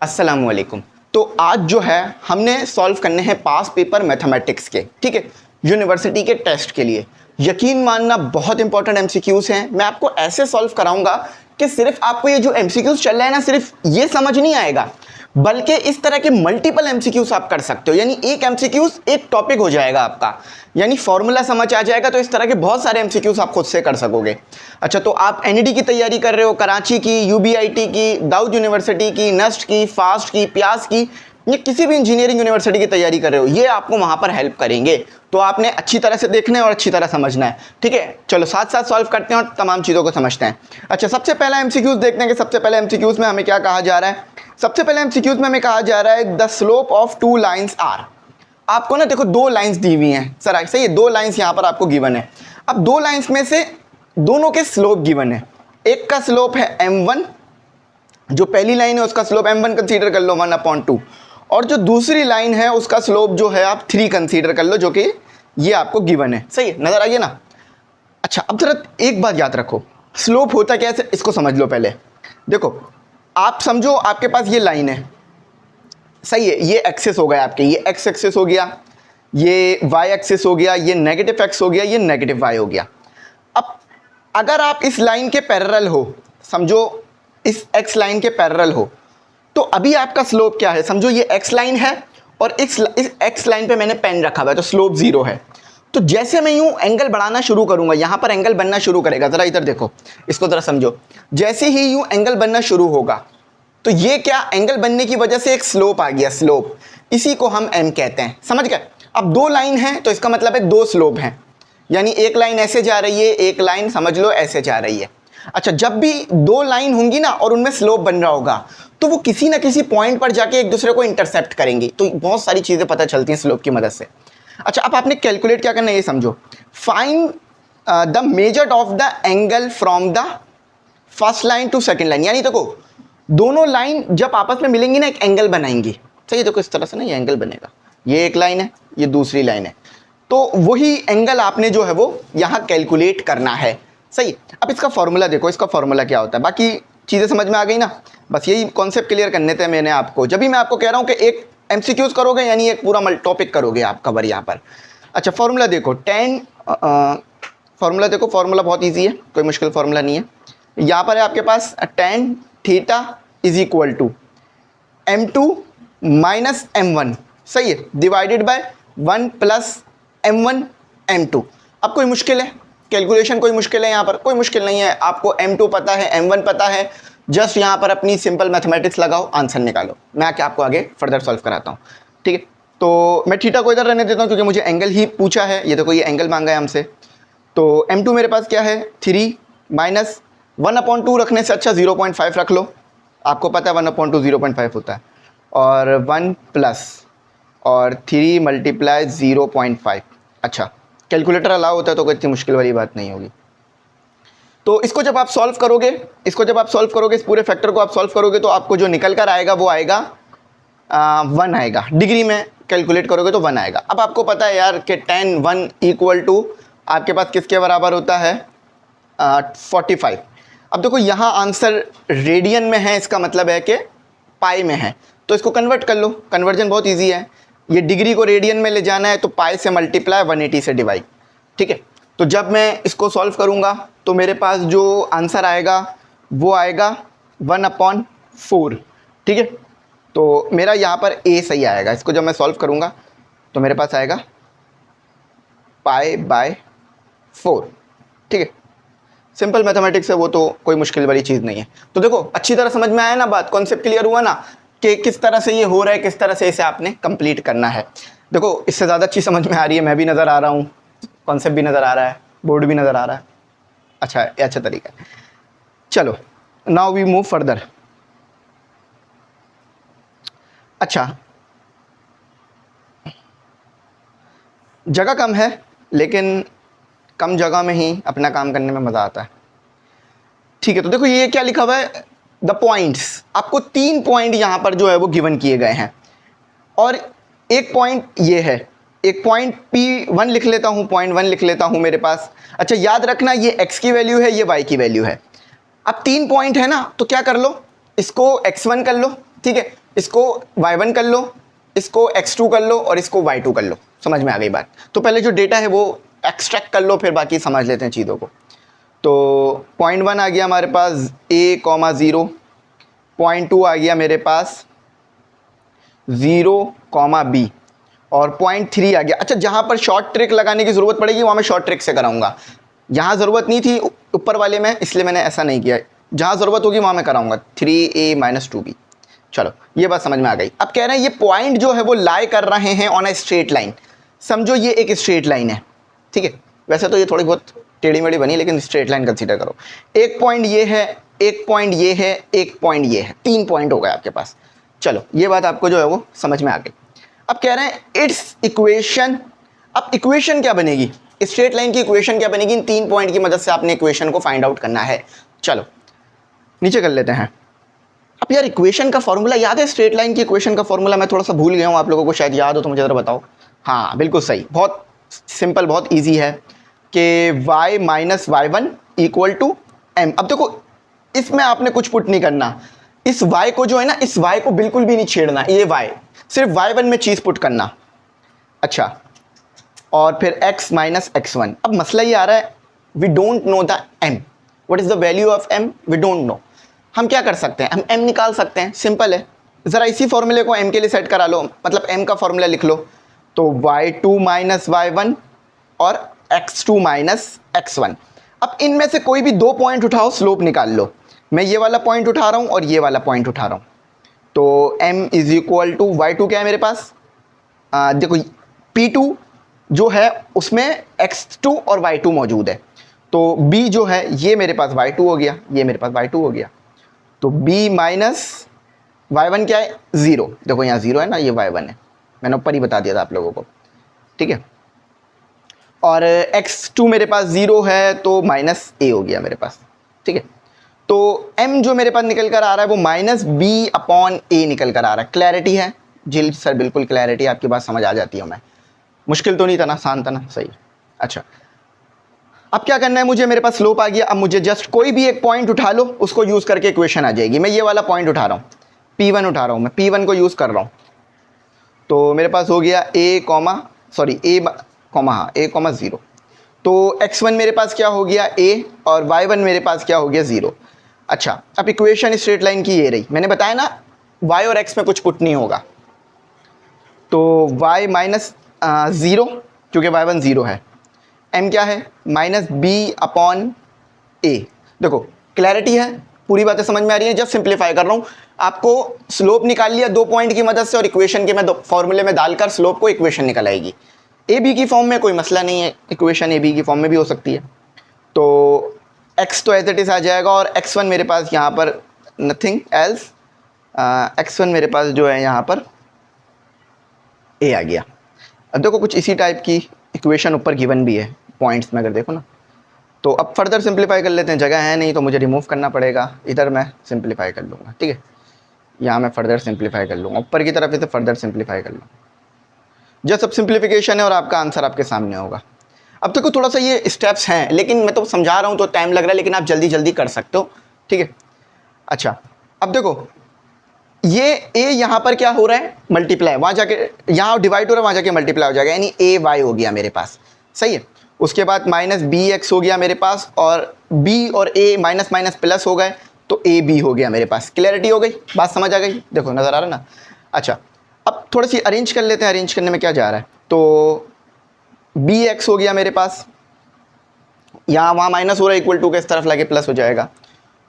अस्सलामुअलैकुम। तो आज जो है हमने सॉल्व करने हैं पास पेपर मैथमेटिक्स के, ठीक है, यूनिवर्सिटी के टेस्ट के लिए। यकीन मानना बहुत इंपॉर्टेंट एमसीक्यूज हैं। मैं आपको ऐसे सॉल्व कराऊंगा कि सिर्फ आपको ये जो एमसीक्यूज चल रहा है ना, सिर्फ ये समझ नहीं आएगा, बल्कि इस तरह के मल्टीपल एमसीक्यूज आप कर सकते हो। यानी एक एमसीक्यूज एक टॉपिक हो जाएगा आपका, यानी फॉर्मूला समझ आ जाएगा। तो इस तरह के बहुत सारे एमसीक्यूज आप खुद से कर सकोगे। अच्छा, तो आप एनईडी की तैयारी कर रहे हो, कराची की, यूबीआईटी की, दाऊद यूनिवर्सिटी की, नस्ट की, फास्ट की, प्यास की, ये किसी भी इंजीनियरिंग यूनिवर्सिटी की तैयारी कर रहे हो, ये आपको वहां पर हेल्प करेंगे। तो आपने अच्छी तरह से देखना है और अच्छी तरह समझना है, ठीक है। चलो साथ साथ सॉल्व करते हैं और तमाम चीज़ों को समझते हैं। अच्छा, सबसे पहला एमसीक्यूज देखते हैं कि सबसे पहले एमसीक्यूज में हमें क्या कहा जा रहा है। सबसे पहले एमसीक्यूज में हमें कहा जा रहा है the slope of two lines are. आपको ना देखो दो लाइन्स दी हुई हैं, सर सही है, दो लाइन्स यहाँ पर आपको गिवन है। अब दो लाइन्स में से दोनों के स्लोप गिवन है। एक का स्लोप है m1, जो पहली लाइन है उसका स्लोप m1 कंसीडर कर लो 1/2, और जो दूसरी लाइन है उसका स्लोप जो है आप 3 कंसीडर कर लो, जो कि ये आपको गिवन है। सही है, नजर आइए ना। अच्छा, अब जरा एक बात याद रखो, स्लोप होता क्या है इसको समझ लो पहले। देखो, आप समझो आपके पास ये लाइन है, सही है, ये एक्सेस हो गया आपके, ये एक्स एक्सेस हो गया, ये वाई एक्सेस हो गया, ये नेगेटिव एक्स हो गया, ये नेगेटिव वाई हो गया। अब अगर आप इस लाइन के पैरेलल हो, समझो इस एक्स लाइन के पैरेलल हो, तो अभी आपका स्लोप क्या है, समझो ये एक्स लाइन है और इस एक्स लाइन पे मैंने पेन रखा हुआ है, तो स्लोप 0 है। तो जैसे मैं यूं एंगल बढ़ाना शुरू करूंगा, यहां पर एंगल बनना शुरू करेगा, जरा इधर देखो, इसको जरा समझो। जैसे ही यूं एंगल बनना शुरू होगा, तो ये क्या, एंगल बनने की वजह से एक स्लोप आ गया, स्लोप, इसी को हम m कहते हैं। समझ गए। अब दो लाइन है तो इसका मतलब है दो स्लोप हैं, यानी एक लाइन ऐसे जा रही है, एक लाइन समझ लो ऐसे जा रही है। अच्छा, जब भी दो लाइन होंगी ना और उनमें स्लोप बन रहा होगा, तो वो किसी ना किसी पॉइंट पर जाके एक दूसरे को इंटरसेप्ट करेंगी। तो बहुत सारी चीजें पता चलती हैं स्लोप की मदद से। अच्छा, अब आपने कैलकुलेट क्या करना है ये समझो। Find the measure of the angle from the first line to second line. यानी देखो, दोनों लाइन जब आपस में मिलेंगी ना एक एंगल बनाएंगी। सही है, देखो इस तरह से ना ये एंगल बनेगा, ये एक लाइन है, ये दूसरी लाइन है, तो वही एंगल आपने जो है वो यहाँ कैलकुलेट करना है। सही। अब इसका फॉर्मूला देखो, इसका फॉर्मूला क्या होता है, बाकी चीज़ें समझ में आ गई ना। बस यही कॉन्सेप्ट क्लियर करने थे मैंने आपको, जब भी मैं आपको कह रहा हूँ कि एक एमसीक्यूज करोगे यानी एक पूरा टॉपिक करोगे आप कवर यहाँ पर। अच्छा, फॉर्मूला देखो, फॉर्मूला देखो, फॉर्मूला बहुत ईजी है, कोई मुश्किल फॉर्मूला नहीं है। यहाँ पर है आपके पास tan theta is equal to m2 minus m1, सही है, divided by 1 plus m1 m2। अब कोई मुश्किल है कैलकुलेशन, कोई मुश्किल है यहाँ पर, कोई मुश्किल नहीं है। आपको m2 पता है, m1 पता है, जस्ट यहाँ पर अपनी सिंपल मैथमेटिक्स लगाओ, आंसर निकालो। मैं आके आपको आगे फर्दर सॉल्व कराता हूँ, ठीक है। तो मैं थीटा को इधर रहने देता हूँ क्योंकि मुझे एंगल ही पूछा है। ये देखो, ये एंगल मांगा है हमसे। तो m2 मेरे पास क्या है 3 माइनस 1/2 रखने से अच्छा 0.5 रख लो। आपको पता है 1/2 0.5 होता है, और 1 प्लस और 3 मल्टीप्लाई 0.5। अच्छा, कैलकुलेटर अलाउ होता है तो कोई इतनी मुश्किल वाली बात नहीं होगी। तो इसको जब आप सॉल्व करोगे, इस पूरे फैक्टर को आप सॉल्व करोगे, तो आपको जो निकल कर आएगा वो आएगा 1 आएगा। डिग्री में कैलकुलेट करोगे तो 1 आएगा। अब आपको पता है यार कि tan 1 इक्वल टू आपके पास किसके बराबर होता है 45। अब देखो यहाँ आंसर रेडियन में है, इसका मतलब है कि पाई में है, तो इसको कन्वर्ट कर लो। कन्वर्जन बहुत इजी है, ये डिग्री को रेडियन में ले जाना है तो पाई से मल्टीप्लाई 180 से डिवाइड, ठीक है। तो जब मैं इसको सॉल्व करूँगा तो मेरे पास जो आंसर आएगा वो आएगा 1/4, ठीक है। तो मेरा यहाँ पर a सही आएगा। इसको जब मैं सॉल्व करूँगा तो मेरे पास आएगा π/4, ठीक है। सिंपल मैथमेटिक्स है वो, तो कोई मुश्किल वाली चीज़ नहीं है। तो देखो, अच्छी तरह समझ में आया ना बात, कॉन्सेप्ट क्लियर हुआ ना कि किस तरह से ये हो रहा है, किस तरह से इसे आपने कंप्लीट करना है। देखो, इससे ज़्यादा अच्छी समझ में आ रही है, मैं भी नज़र आ रहा हूँ, कॉन्सेप्ट भी नज़र आ रहा है, बोर्ड भी नज़र आ रहा है। अच्छा, ये अच्छा तरीका है। चलो, नाउ वी मूव फर्दर। अच्छा, जगह कम है लेकिन कम जगह में ही अपना काम करने में मज़ा आता है, ठीक है। तो देखो ये क्या लिखा हुआ है, द पॉइंट्स। आपको 3 पॉइंट यहाँ पर जो है वो गिवन किए गए हैं, और एक पॉइंट ये है, एक पॉइंट P1 लिख लेता हूँ, पॉइंट 1 लिख लेता हूँ मेरे पास। अच्छा, याद रखना ये x की वैल्यू है, ये y की वैल्यू है। अब 3 पॉइंट है ना, तो क्या कर लो, इसको x1 कर लो, ठीक है। इसको y1 कर लो, इसको x2 कर लो और इसको y2 कर लो। समझ में आ गई बात? तो पहले जो डेटा है वो एक्सट्रैक्ट कर लो, फिर बाकी समझ लेते हैं चीज़ों को। तो पॉइंट 1 आ गया हमारे पास a,0, पॉइंट 2 आ गया मेरे पास 0,b और पॉइंट 3 आ गया। अच्छा, जहाँ पर शॉर्ट ट्रिक लगाने की ज़रूरत पड़ेगी वहाँ मैं शॉर्ट ट्रिक से कराऊंगा। यहाँ ज़रूरत नहीं थी ऊपर वाले में, इसलिए मैंने ऐसा नहीं किया। जहाँ ज़रूरत होगी वहाँ मैं कराऊंगा 3a-2b। चलो ये बात समझ में आ गई। अब कह रहे हैं ये पॉइंट जो है वो लाई कर रहे हैं ऑन ए स्ट्रेट लाइन। समझो ये एक स्ट्रेट लाइन है, ठीक है। वैसे तो ये थोड़ी बहुत टेढ़ी मेढ़ी बनी, लेकिन स्ट्रेट लाइन कंसीडर करो। एक पॉइंट ये है, एक पॉइंट ये है, एक पॉइंट ये है, 3 पॉइंट हो गए आपके पास। चलो ये बात आपको जो है वो समझ में आ गई। अब कह रहे हैं इट्स इक्वेशन। अब इक्वेशन क्या बनेगी, स्ट्रेट लाइन की इक्वेशन क्या बनेगी? इन 3 पॉइंट की मदद से आपने इक्वेशन को फाइंड आउट करना है। चलो नीचे कर लेते हैं। अब यार इक्वेशन का फॉर्मूला याद है? स्ट्रेट लाइन की इक्वेशन का फॉर्मूला मैं थोड़ा सा भूल गया हूँ, आप लोगों को शायद याद हो तो मुझे ज़रा बताओ। हाँ बिल्कुल सही, बहुत सिंपल, बहुत ईजी है कि y minus y1 equal to m। अब देखो इसमें आपने कुछ पुट नहीं करना, इस y को जो है ना, इस y को बिल्कुल भी नहीं छेड़ना, ये y सिर्फ y1 में चीज़ पुट करना। अच्छा, और फिर x माइनस x1। अब मसला ये आ रहा है, we don't know the m, what is the value of m, we don't know. हम क्या कर सकते हैं, हम m निकाल सकते हैं, सिंपल है। ज़रा इसी फॉर्मूले को m के लिए सेट करा लो, मतलब m का फॉर्मूला लिख लो। तो y2 माइनस y1 और x2 माइनस x1। अब इनमें से कोई भी 2 पॉइंट उठाओ, स्लोप निकाल लो। मैं ये वाला पॉइंट उठा रहा हूँ और ये वाला पॉइंट उठा रहा हूँ। तो m is equal to y2 क्या है मेरे पास, देखो p2 जो है उसमें x2 और y2 मौजूद है। तो b जो है ये मेरे पास y2 हो गया, ये मेरे पास y2 हो गया। तो b माइनस y1 क्या है, 0। देखो यहाँ 0 है ना, ये y1 है, मैंने ऊपर ही बता दिया था आप लोगों को, ठीक है। और x2 मेरे पास 0 है, तो माइनस a हो गया मेरे पास, ठीक है। तो m जो मेरे पास निकल कर आ रहा है वो माइनस b/a निकल कर आ रहा है। क्लैरिटी है जी सर? बिल्कुल क्लैरिटी, आपकी बात समझ आ जाती है। मैं मुश्किल तो नहीं था ना, आसान था ना? सही। अच्छा, अब क्या करना है मुझे, मेरे पास स्लोप आ गया। अब मुझे जस्ट कोई भी एक पॉइंट उठा लो, उसको यूज़ करके इक्वेशन आ जाएगी। मैं ये वाला पॉइंट उठा रहा हूँ, p1 उठा रहा हूँ, मैं p1 को यूज़ कर रहा हूँ। तो मेरे पास हो गया a,0। तो x1 मेरे पास क्या हो गया, a, और y1 मेरे पास क्या हो गया, 0। अच्छा, अब इक्वेशन स्ट्रेट लाइन की ये रही। मैंने बताया ना y और x में कुछ पुट नहीं होगा। तो y माइनस 0, क्योंकि y1 0 है, m क्या है, माइनस b/a। देखो क्लैरिटी है, पूरी बातें समझ में आ रही है। जब सिंप्लीफाई कर रहा हूँ, आपको स्लोप निकाल लिया 2 पॉइंट की मदद से, और इक्वेशन के मैं फॉर्मूले में डालकर स्लोप को इक्वेशन निकल आएगी। ए बी की फॉर्म में कोई मसला नहीं है, इक्वेशन ए बी की फॉर्म में भी हो सकती है। तो x तो एज इट इज़ आ जाएगा, और x1 मेरे पास यहाँ पर नथिंग एल्स, x1 मेरे पास जो है यहाँ पर a आ गया। अब देखो कुछ इसी टाइप की इक्वेशन ऊपर गिवन भी है पॉइंट्स में, अगर देखो ना। तो अब फर्दर सिंप्लीफाई कर लेते हैं, जगह है नहीं तो मुझे रिमूव करना पड़ेगा, इधर मैं सिंप्लीफाई कर लूँगा, ठीक है। यहाँ मैं फर्दर सिंप्लीफाई कर लूँगा, ऊपर की तरफ इसे फर्दर सिंप्लीफाई कर लूँ। जो सब सिंप्लीफिकेशन है और आपका आंसर आपके सामने होगा। अब देखो थोड़ा सा ये स्टेप्स हैं, लेकिन मैं तो समझा रहा हूँ तो टाइम लग रहा है, लेकिन आप जल्दी जल्दी कर सकते हो, ठीक है। अच्छा, अब देखो ये a यहाँ पर क्या हो रहा है, मल्टीप्लाई, वहाँ जाके यहाँ डिवाइड हो रहा है, वहाँ जाके मल्टीप्लाई हो जाएगा, यानी a y हो गया मेरे पास, सही है। उसके बाद माइनस बी एक्स हो गया मेरे पास, और b और a माइनस माइनस प्लस हो गए, तो a b हो गया मेरे पास। क्लैरिटी हो गई, बात समझ आ गई, देखो नज़र आ रहा है ना। अच्छा, अब थोड़ी सी अरेंज कर लेते हैं, अरेंज करने में क्या जा रहा है। तो बी एक्स हो गया मेरे पास, यहाँ वहाँ माइनस हो रहा है, इक्वल टू के इस तरफ लगे प्लस हो जाएगा,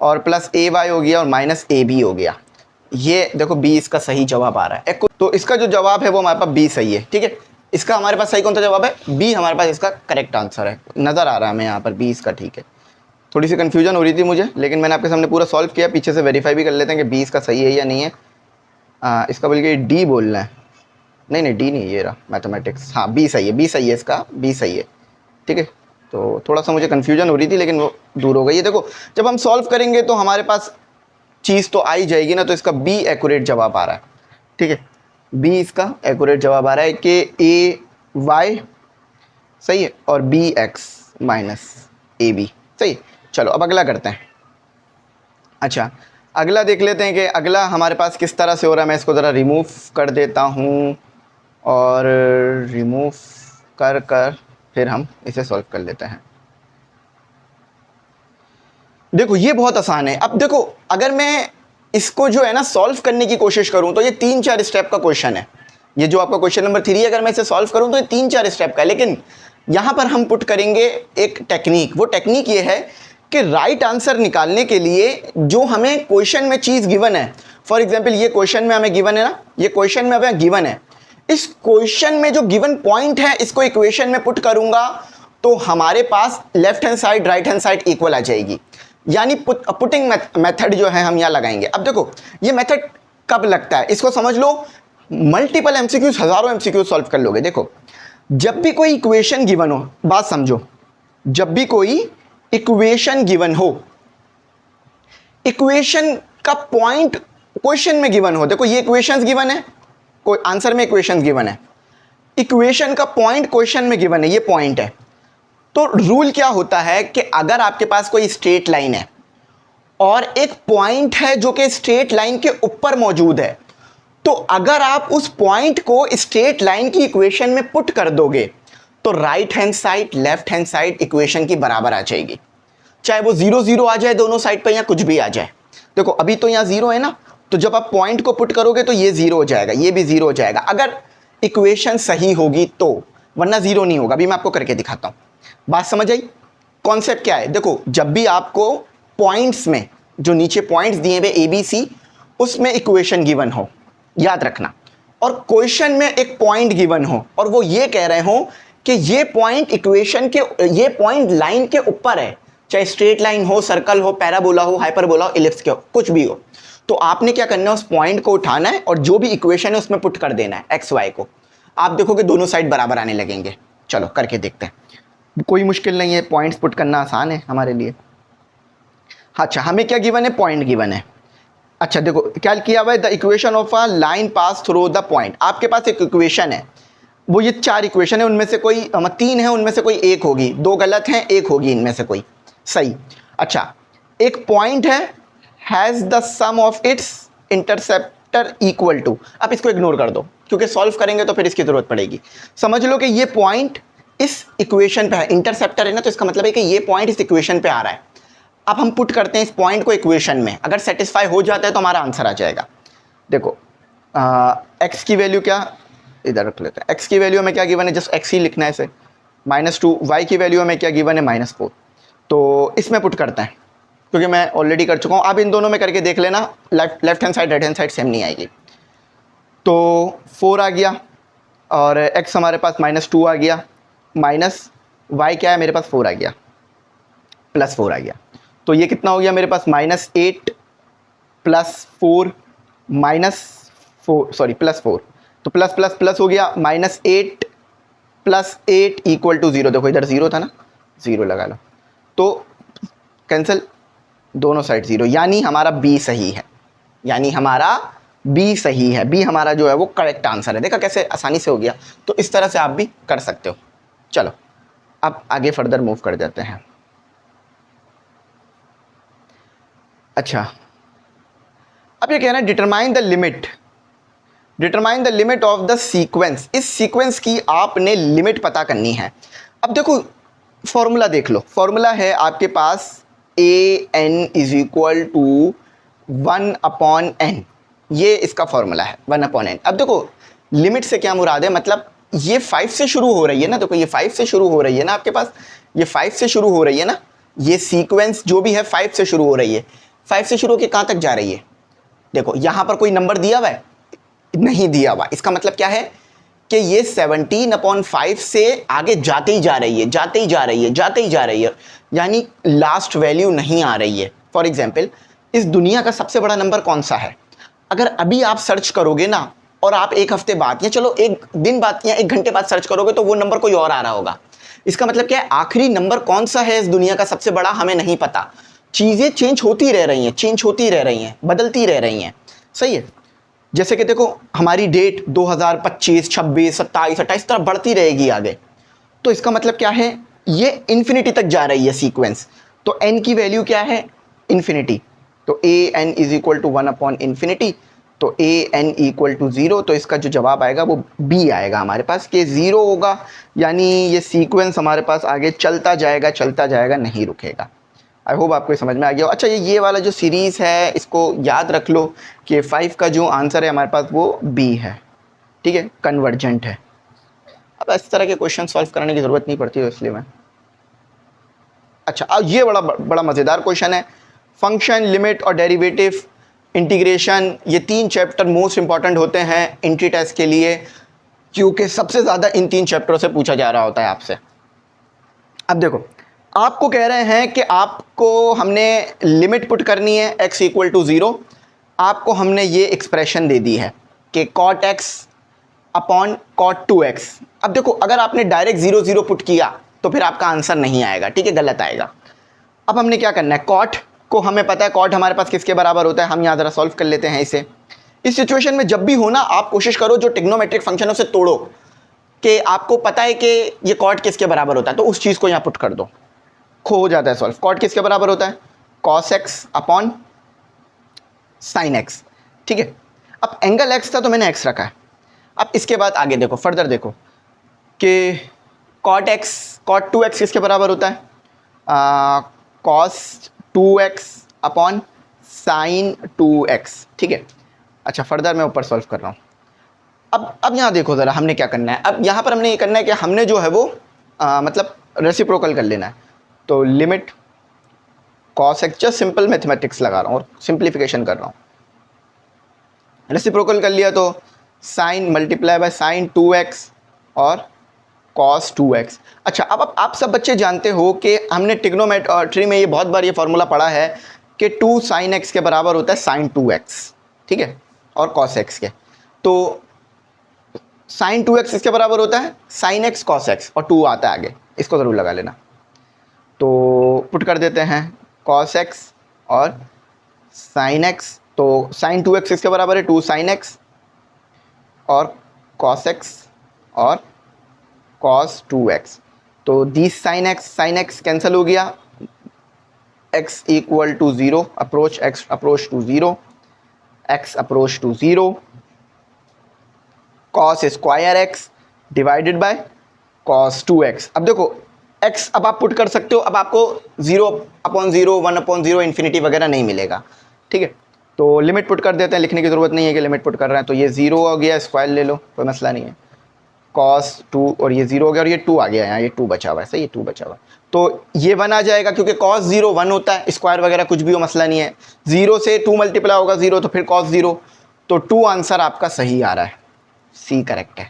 और प्लस ए वाई हो गया, और माइनस ए बी हो गया। ये देखो बी इसका सही जवाब आ रहा है। तो इसका जो जवाब है वो हमारे पास बी सही है, ठीक है। इसका हमारे पास सही कौन सा जवाब है, बी हमारे पास इसका करेक्ट आंसर है, नज़र आ रहा है हमें यहाँ पर बी इसका, ठीक है। थोड़ी सी कन्फ्यूजन हो रही थी मुझे, लेकिन मैंने आपके सामने पूरा सॉल्व किया। पीछे से वेरीफाई भी कर लेते हैं कि बी इसका सही है या नहीं है। इसका बल्कि डी बोलना है, नहीं डी नहीं, ये रहा मैथमेटिक्स, हाँ बी सही है, बी सही है, इसका बी सही है, ठीक है। तो थोड़ा सा मुझे कन्फ्यूजन हो रही थी, लेकिन वो दूर हो गई है। देखो जब हम सॉल्व करेंगे तो हमारे पास चीज़ तो आ ही जाएगी ना। तो इसका बी एक्यूरेट जवाब आ रहा है, ठीक है। बी इसका एक्यूरेट जवाब आ रहा है कि ए वाई सही है, और B X minus A B सही है। चलो अब अगला करते हैं। अच्छा, अगला देख लेते हैं कि अगला हमारे पास किस तरह से हो रहा है। मैं इसको ज़रा रिमूव कर देता हूँ और रिमूव कर कर फिर हम इसे सॉल्व कर लेते हैं। देखो ये बहुत आसान है। अब देखो अगर मैं इसको जो है ना सॉल्व करने की कोशिश करूं तो ये 3-4 स्टेप का क्वेश्चन है। ये जो आपका क्वेश्चन नंबर 3 है, अगर मैं इसे सॉल्व करूं तो ये 3-4 स्टेप का है। लेकिन यहां पर हम पुट करेंगे एक टेक्निक। वो टेक्निक ये है कि राइट आंसर निकालने के लिए जो हमें क्वेश्चन में चीज़ गिवन है, फॉर एग्जाम्पल ये क्वेश्चन में हमें गिवन है ना, ये क्वेश्चन में हमें गिवन है, इस क्वेश्चन में जो गिवन पॉइंट है इसको इक्वेशन में पुट करूंगा तो हमारे पास left hand side right hand side equal आ जाएगी। यानी पुटिंग मेथड जो है हम यहाँ लगाएंगे। अब देखो ये मेथड कब लगता है इसको समझ लो। मल्टीपल एमसीक्यूज, हजारों एमसीक्यूज सॉल्व कर लोगे। देखो जब भी कोई इक्वेशन गिवन हो, बात समझो, जब भी कोई इक्वेशन गिवन हो, इक्वेशन का पॉइंट क्वेश्चन में गिवन हो, देखो ये इक्वेशंस गिवन है, कोई आंसर में इक्वेशंस गिवन है, इक्वेशन का पॉइंट क्वेश्चन में गिवन है, ये पॉइंट है। तो रूल क्या होता है कि अगर आपके पास कोई स्ट्रेट लाइन है और एक पॉइंट है जो कि स्ट्रेट लाइन के ऊपर मौजूद है, तो अगर आप उस पॉइंट को स्ट्रेट लाइन की इक्वेशन में पुट कर दोगे तो right hand side left hand side equation की बराबर आ जाएगी, चाहे वो 0-0 आ जाए दोनों साइड पर या कुछ भी आ जाए। देखो अभी तो यहाँ 0 है ना, तो जब आप पॉइंट को पुट करोगे तो ये 0 हो जाएगा, ये भी 0 हो जाएगा अगर इक्वेशन सही होगी तो, वरना 0 नहीं होगा। अभी मैं आपको करके दिखाता हूँ। बात समझ आई? कॉन्सेप्ट क्या है? देखो जब भी आपको पॉइंट्स में, जो नीचे पॉइंट्स दिए हुए ABC, उसमें इक्वेशन गिवन हो, याद रखना, और क्वेश्चन में एक पॉइंट गिवन हो और वो ये कह रहे हो कि ये पॉइंट इक्वेशन के, ये पॉइंट लाइन के ऊपर है, चाहे स्ट्रेट लाइन हो, सर्कल हो, पैराबोला हो, हाइपरबोला हो, इलिप्स के हो, कुछ भी हो, तो आपने क्या करना है, उस पॉइंट को उठाना है और जो भी इक्वेशन है उसमें पुट कर देना है XY को। आप देखोगे दोनों साइड बराबर आने लगेंगे। चलो करके देखते हैं, कोई मुश्किल नहीं है, पॉइंट्स पुट करना आसान है हमारे लिए। अच्छा हमें क्या गिवन है? पॉइंट गिवन है। अच्छा देखो क्या किया हुआ है, the equation of a line pass through the point. आपके पास एक इक्वेशन है, वो ये 4 इक्वेशन है, उनमें से कोई 3 है, उनमें से कोई एक होगी, 2 गलत हैं, एक होगी इनमें से कोई सही। अच्छा एक पॉइंट है, has the sum of its interceptor equal to. अब इसको इग्नोर कर दो क्योंकि सॉल्व करेंगे तो फिर इसकी जरूरत पड़ेगी। समझ लो कि ये पॉइंट इस इक्वेशन पे है, इंटरसेप्टर है ना, तो इसका मतलब है कि ये पॉइंट इस इक्वेशन पे आ रहा है। अब हम पुट करते हैं इस पॉइंट को इक्वेशन में, अगर सेटिस्फाई हो जाता है तो हमारा आंसर आ जाएगा। देखो x की वैल्यू क्या, इधर रख लेते हैं, x की वैल्यू हमें क्या गिवन है, जस्ट x ही लिखना है इसे, -2। y की वैल्यू हमें क्या गिवन है, -4। तो इसमें पुट करते हैं क्योंकि मैं ऑलरेडी कर चुका हूँ। आप इन दोनों में करके देख लेना, left hand side right hand side same नहीं आएगी। तो 4 आ गया और x हमारे पास -2 आ गया, माइनस y क्या है मेरे पास 4 आ गया, +4 आ गया। तो ये कितना हो गया मेरे पास, -8 +4 -4, सॉरी +4, तो प्लस प्लस प्लस हो गया, -8 + 8 = 0। देखो इधर 0 था ना, 0 लगा लो, तो कैंसिल, दोनों साइड 0, यानी हमारा B सही है, यानी हमारा B सही है। B हमारा जो है वो करेक्ट आंसर है। देखा कैसे आसानी से हो गया। तो इस तरह से आप भी कर सकते हो। चलो अब आगे फर्दर मूव कर जाते हैं। अच्छा अब ये कहना है determine the limit, determine the limit of the sequence. इस सीक्वेंस की आपने लिमिट पता करनी है। अब देखो फॉर्मूला देख लो, फॉर्मूला है आपके पास an = 1/n, ये इसका फॉर्मूला है 1/n। अब देखो लिमिट से क्या मुराद है, मतलब ये 5 से शुरू हो रही है ना, देखो ये 5 से शुरू हो रही है ना, आपके पास ये 5 से शुरू हो रही है ना, ये सीक्वेंस जो भी है 5 से शुरू हो रही है। 5 से शुरू होकर कहाँ तक जा रही है? देखो यहाँ पर कोई नंबर दिया हुआ है? नहीं दिया हुआ। इसका मतलब क्या है कि ये 17/5 से आगे जाते ही जा रही है, जाते ही जा रही है, जाते ही जा रही है, यानी लास्ट वैल्यू नहीं आ रही है। फॉर एग्जाम्पल इस दुनिया का सबसे बड़ा नंबर कौन सा है? अगर अभी आप सर्च करोगे ना और आप एक हफ्ते बाद या चलो एक दिन बाद या 1 घंटे बाद सर्च करोगे तो वो नंबर कोई और आ रहा होगा। इसका मतलब क्या है, आखिरी नंबर कौन सा है इस दुनिया का सबसे बड़ा हमें नहीं पता। चीज़ें चेंज होती रह रही हैं, चेंज होती रह रही हैं, बदलती रह रही हैं, सही है। जैसे कि देखो हमारी डेट 2025, 26, 27, 28 तरह बढ़ती रहेगी आगे। तो इसका मतलब क्या है, ये इन्फिनिटी तक जा रही है सीक्वेंस। तो n की वैल्यू क्या है? इन्फिनिटी। तो A N is equal to 1/∞, तो ए एन इक्वल टू 0, तो इसका जो जवाब आएगा वो बी आएगा हमारे पास, कि 0 होगा, यानी ये सीक्वेंस हमारे पास आगे चलता जाएगा, नहीं रुकेगा। आई होप आपको समझ में आ गया। अच्छा, ये वाला जो सीरीज़ है इसको याद रख लो कि 5 का जो आंसर है हमारे पास वो बी है, ठीक है, कन्वर्जेंट है। अब इस तरह के क्वेश्चन सॉल्व कराने की ज़रूरत नहीं पड़ती है, इसलिए मैं। अच्छा, अब ये बड़ा मज़ेदार क्वेश्चन है। फंक्शन, लिमिट और डेरिवेटिव, इंटीग्रेशन, ये 3 चैप्टर मोस्ट इंपॉर्टेंट होते हैं एंट्री टेस्ट के लिए, क्योंकि सबसे ज़्यादा इन 3 चैप्टरों से पूछा जा रहा होता है आपसे। अब देखो, आपको कह रहे हैं कि आपको हमने लिमिट पुट करनी है x इक्वल टू 0, आपको हमने ये एक्सप्रेशन दे दी है कि cot x upon cot 2x। अब देखो, अगर आपने डायरेक्ट 0 0 पुट किया तो फिर आपका आंसर नहीं आएगा, ठीक है, गलत आएगा। अब हमने क्या करना है, cot को हमें पता है cot हमारे पास किसके बराबर होता है, हम यहाँ ज़रा सॉल्व कर लेते हैं इसे। इस सिचुएशन में जब भी हो ना, आप कोशिश करो जो ट्रिग्नोमेट्रिक फंक्शन उसे तोड़ो, कि आपको पता है कि ये cot किसके बराबर होता है, तो उस चीज़ को यहाँ पुट कर दो, हो जाता है सॉल्व। cot किसके बराबर होता है, cos x upon sin x, ठीक है। अब एंगल x था तो मैंने x रखा है। अब इसके बाद आगे देखो, फर्दर देखो कि cot 2x किसके बराबर होता है, cos 2x upon sin 2x, ठीक है। अच्छा, फर्दर मैं ऊपर सॉल्व कर रहा हूँ। अब यहाँ देखो ज़रा, हमने क्या करना है, अब यहाँ पर हमने ये करना है कि हमने जो है वो मतलब रेसिप्रोकल कर लेना है। तो limit cos x, just simple mathematics लगा रहा हूँ और सिंप्लीफिकेशन कर रहा हूँ। रेसिप्रोकल कर लिया तो sign multiply by sine 2x और cos 2x। अच्छा, अब आप सब बच्चे जानते हो कि हमने ट्रिग्नोमेट्री में ये बहुत बार ये फार्मूला पढ़ा है कि 2 sin x के बराबर होता है sin 2x, ठीक है, और cos x के। तो sin 2x इसके बराबर होता है sin x cos x, और 2 आता है आगे, इसको ज़रूर लगा लेना। तो पुट कर देते हैं cos x और sin x, तो sin 2x इसके बराबर है 2 sin x और cos x और cos 2x। तो दिस sin x कैंसिल हो गया, x equal to 0, x approach to 0, x approach to 0, cos square x divided by cos 2x। अब देखो x अब आप पुट कर सकते हो, अब आपको 0/0, 1/0 इन्फिनिटी वगैरह नहीं मिलेगा, ठीक है। तो लिमिट पुट कर देते हैं, लिखने की ज़रूरत नहीं है कि लिमिट पुट कर रहे हैं। तो ये 0 हो गया, स्क्वायर ले लो, कोई मसला नहीं है, cos 2, और ये 0 हो गया, और ये 2 आ गया यहाँ, ये 2 बचा हुआ है, सही, ये 2 बचा हुआ है। तो ये 1 आ जाएगा, क्योंकि cos 0 1 होता है, स्क्वायर वगैरह कुछ भी हो, मसला नहीं है। 0 से 2 मल्टीप्लाई होगा 0, तो फिर cos 0, तो 2 आंसर आपका सही आ रहा है, सी करेक्ट है।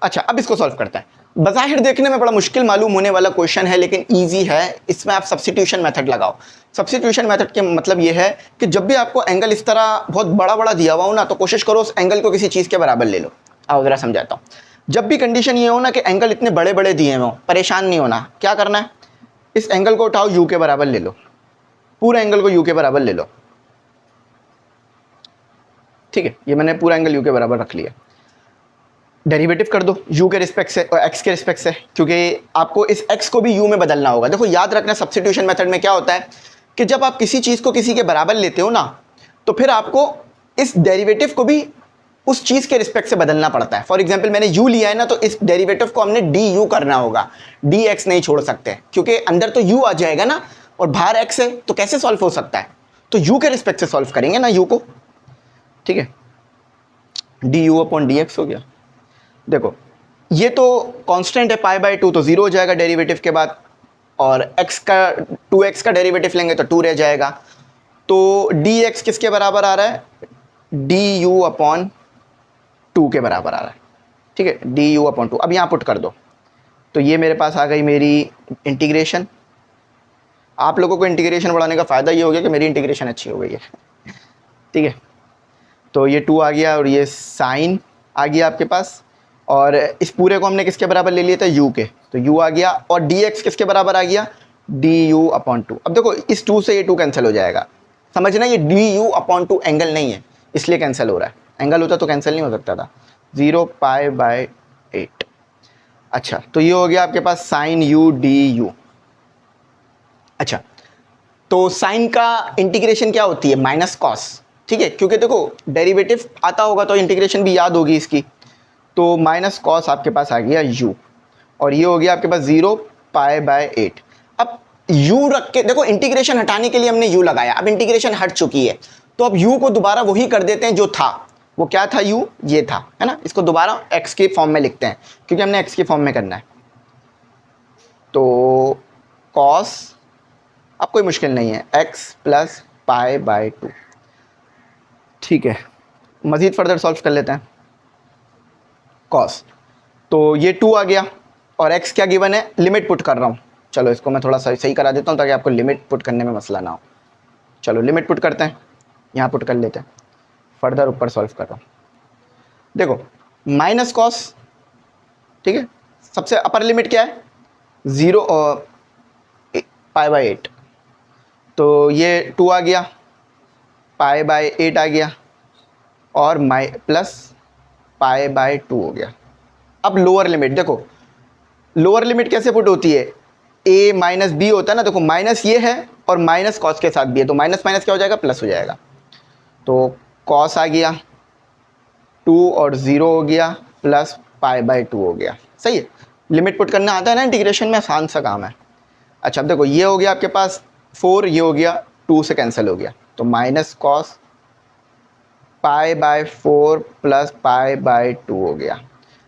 अच्छा, अब इसको सॉल्व करते हैं। बज़ाहिर देखने में बड़ा मुश्किल मालूम होने वाला क्वेश्चन है, लेकिन इजी है। इसमें आप सब्स्टिट्यूशन मेथड लगाओ। सब्स्टिट्यूशन मेथड के मतलब ये है कि जब भी आपको एंगल इस तरह बहुत बड़ा दिया हुआ हो ना, तो कोशिश करो उस एंगल को किसी चीज़ के बराबर ले लो। आओ ज़रा समझाता हूँ। जब भी कंडीशन ये हो ना कि एंगल इतने बड़े दिए हुए हो, परेशान नहीं होना। क्या करना है, इस एंगल को उठाओ, यू के बराबर ले लो, पूरा एंगल को यू के बराबर ले लो, ठीक है। ये मैंने पूरा एंगल यू के बराबर रख लिया। डेरिवेटिव कर दो u के रिस्पेक्ट से और x के रिस्पेक्ट से, क्योंकि आपको इस x को भी u में बदलना होगा। देखो, याद रखना, सब्स्टिट्यूशन मेथड में क्या होता है कि जब आप किसी चीज़ को किसी के बराबर लेते हो ना, तो फिर आपको इस डेरिवेटिव को भी उस चीज़ के रिस्पेक्ट से बदलना पड़ता है। फॉर एग्जाम्पल, मैंने u लिया है ना, तो इस डेरिवेटिव को हमने du करना होगा, dx नहीं छोड़ सकते, क्योंकि अंदर तो u आ जाएगा ना, और बाहर x है, तो कैसे सॉल्व हो सकता है। तो u के रिस्पेक्ट से सॉल्व करेंगे ना u को, ठीक है। du/dx हो गया। देखो, ये तो कांस्टेंट है π/2, तो 0 हो जाएगा डेरिवेटिव के बाद, और x का 2x का डेरिवेटिव लेंगे तो 2 रह जाएगा। तो dx किसके बराबर आ रहा है, du/2 के बराबर आ रहा है, ठीक है, du/2। अब यहाँ पुट कर दो, तो ये मेरे पास आ गई मेरी इंटीग्रेशन। आप लोगों को इंटीग्रेशन बढ़ाने का फ़ायदा ये हो गया कि मेरी इंटीग्रेशन अच्छी हो गई है, ठीक है। तो ये 2 आ गया, और ये साइन आ गया आपके पास, और इस पूरे को हमने किसके बराबर ले लिया था, u के, तो u आ गया, और dx किसके बराबर आ गया, du/2। अब देखो, इस 2 से ये 2 कैंसिल हो जाएगा। समझना, ये du/2 एंगल नहीं है, इसलिए कैंसिल हो रहा है। एंगल होता तो कैंसिल नहीं हो सकता था। 0π/8। अच्छा, तो ये हो गया आपके पास sin u du। अच्छा, तो साइन का इंटीग्रेशन क्या होती है, माइनस कॉस, ठीक है, क्योंकि देखो डेरिवेटिव आता होगा तो इंटीग्रेशन भी याद होगी इसकी। तो माइनस कॉस आपके पास आ गया u, और ये हो गया आपके पास 0 π/8। अब u रख के देखो, इंटीग्रेशन हटाने के लिए हमने u लगाया, अब इंटीग्रेशन हट चुकी है तो अब u को दोबारा वही कर देते हैं जो था। वो क्या था, u ये था, है ना। इसको दोबारा x के फॉर्म में लिखते हैं क्योंकि हमने x के फॉर्म में करना है। तो cos, अब कोई मुश्किल नहीं है, x + π/2, ठीक है। मज़ीद फर्दर सॉल्व कर लेते हैं। cos, तो ये 2 आ गया और x क्या गिवन है, लिमिट पुट कर रहा हूँ। चलो इसको मैं थोड़ा सा सही करा देता हूँ ताकि आपको लिमिट पुट करने में मसला ना हो। चलो लिमिट पुट करते हैं, यहाँ पुट कर लेते हैं, फर्दर ऊपर सॉल्व कर रहा हूँ। देखो माइनस कॉस, ठीक है, सबसे अपर लिमिट क्या है 0 और π/8, तो ये 2 आ गया, π/8 आ गया और प्लस π/2 हो गया। अब लोअर लिमिट देखो, लोअर लिमिट कैसे पुट होती है, a माइनस बी होता है ना। देखो माइनस ये है और माइनस कॉस के साथ भी है, तो माइनस माइनस क्या हो जाएगा, प्लस हो जाएगा। तो कॉस आ गया 2 और 0 हो गया प्लस π/2 हो गया। सही है, लिमिट पुट करना आता है ना इंटीग्रेशन में, आसान सा काम है। अच्छा अब देखो ये हो गया आपके पास 4, ये हो गया 2 से कैंसिल हो गया, तो माइनस कॉस π/4 प्लस π/2 हो गया।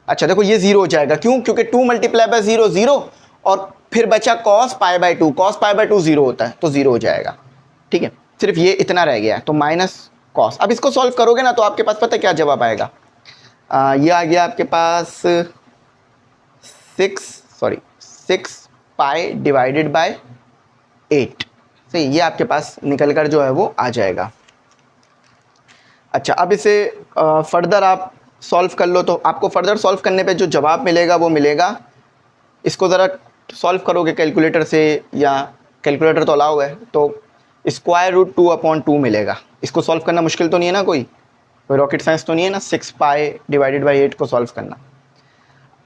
अच्छा देखो ये 0 हो जाएगा, क्यों, क्योंकि 2 × 0 0 और फिर बचा cos π/2, cos π/2 0 होता है तो 0 हो जाएगा, ठीक है। सिर्फ ये इतना रह गया है, तो माइनस कॉस। अब इसको सॉल्व करोगे ना तो आपके पास पता है क्या जवाब आएगा, ये आ गया आपके पास 6 π/8। सही, ये आपके पास निकल कर जो है वो आ जाएगा। अच्छा अब इसे फर्दर आप सॉल्व कर लो, तो आपको फर्दर सॉल्व करने पे जो जवाब मिलेगा वो मिलेगा, इसको ज़रा सॉल्व करोगे कैलकुलेटर से, या कैलकुलेटर तो अलाउ है, तो √2/2 मिलेगा। इसको सॉल्व करना मुश्किल तो नहीं है ना, कोई रॉकेट साइंस तो नहीं है ना, 6 π/8 को सॉल्व करना।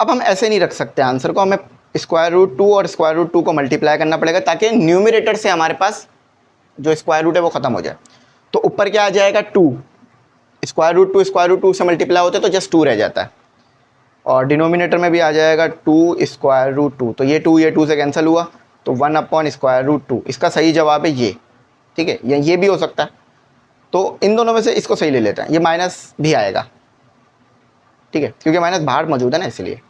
अब हम ऐसे नहीं रख सकते आंसर को, हमें √2 और √2 को मल्टीप्लाई करना पड़ेगा ताकि न्यूमरेटर से हमारे पास जो स्क्वायर रूट है वो ख़त्म हो जाए। तो ऊपर क्या आ जाएगा 2, √2 से मल्टीप्लाई होते तो जस्ट 2 रह जाता है, और डिनोमिनेटर में भी आ जाएगा 2 √2, तो ये 2 से कैंसिल हुआ, तो 1/√2। इसका सही जवाब है ये, ठीक है, या ये भी हो सकता है, तो इन दोनों में से इसको सही ले लेते हैं। ये माइनस भी आएगा, ठीक है, क्योंकि माइनस बाहर मौजूद है ना इसलिए,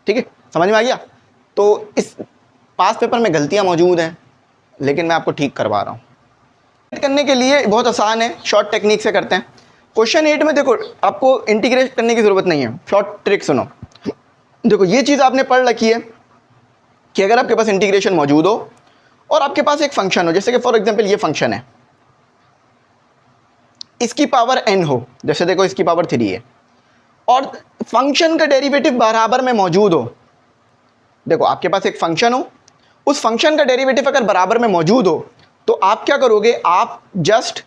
ठीक है, समझ में आ गया। तो इस पास पेपर में गलतियाँ मौजूद हैं लेकिन मैं आपको ठीक करवा रहा हूँ। करने के लिए बहुत आसान है, शॉर्ट टेक्निक से करते हैं। क्वेश्चन 8 में देखो आपको इंटीग्रेट करने की ज़रूरत नहीं है, शॉर्ट ट्रिक सुनो। देखो ये चीज़ आपने पढ़ रखी है कि अगर आपके पास इंटीग्रेशन मौजूद हो और आपके पास एक फंक्शन हो, जैसे कि फॉर एग्जांपल ये फंक्शन है, इसकी पावर n हो, जैसे देखो इसकी पावर 3 है, और फंक्शन का डेरिवेटिव बराबर में मौजूद हो। देखो आपके पास एक फंक्शन हो, उस फंक्शन का डेरिवेटिव अगर बराबर में मौजूद हो तो आप क्या करोगे, आप जस्ट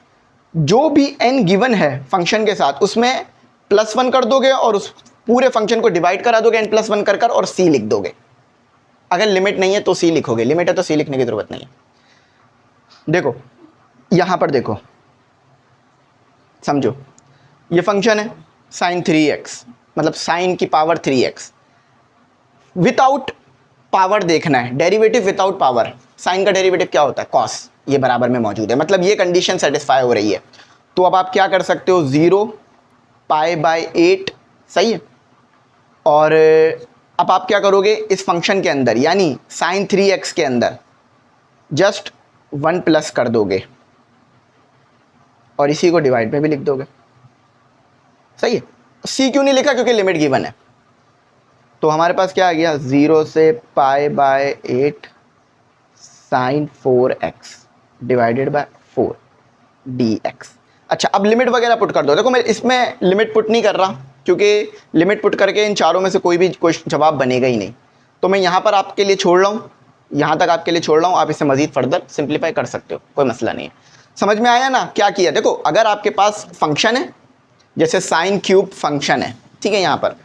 जो भी n गिवन है फंक्शन के साथ उसमें +1 कर दोगे और उस पूरे फंक्शन को डिवाइड करा दोगे n+1 कर और c लिख दोगे। अगर लिमिट नहीं है तो c लिखोगे, लिमिट है तो c लिखने की ज़रूरत नहीं है। देखो यहाँ पर देखो, समझो ये फंक्शन है sin 3x, मतलब sin की पावर 3x, विदाउट पावर देखना है, डेरिवेटिव विदाउट पावर। साइन का डेरिवेटिव क्या होता है, cos, ये बराबर में मौजूद है, मतलब ये कंडीशन सेटिस्फाई हो रही है। तो अब आप क्या कर सकते हो, 0 π/8, सही है। और अब आप क्या करोगे, इस फंक्शन के अंदर यानी sin 3x के अंदर जस्ट 1 प्लस कर दोगे और इसी को डिवाइड में भी लिख दोगे, सही है। c क्यों नहीं लिखा, क्योंकि लिमिट गिवन है। तो हमारे पास क्या आ गया, 0 से π/8 sin 4x divided by 4 dx। अच्छा अब लिमिट वगैरह पुट कर दो। देखो मैं इसमें लिमिट पुट नहीं कर रहा क्योंकि लिमिट पुट करके इन चारों में से कोई जवाब बनेगा ही नहीं, तो मैं यहाँ पर आपके लिए छोड़ रहा हूँ, यहाँ तक आपके लिए छोड़ रहा हूँ। आप इसे मज़ीद फर्दर सिंप्लीफाई कर सकते हो, कोई मसला नहीं है। समझ में आया ना क्या किया। देखो अगर आपके पास फंक्शन है, जैसे साइन क्यूब फंक्शन है, ठीक है, यहाँ पर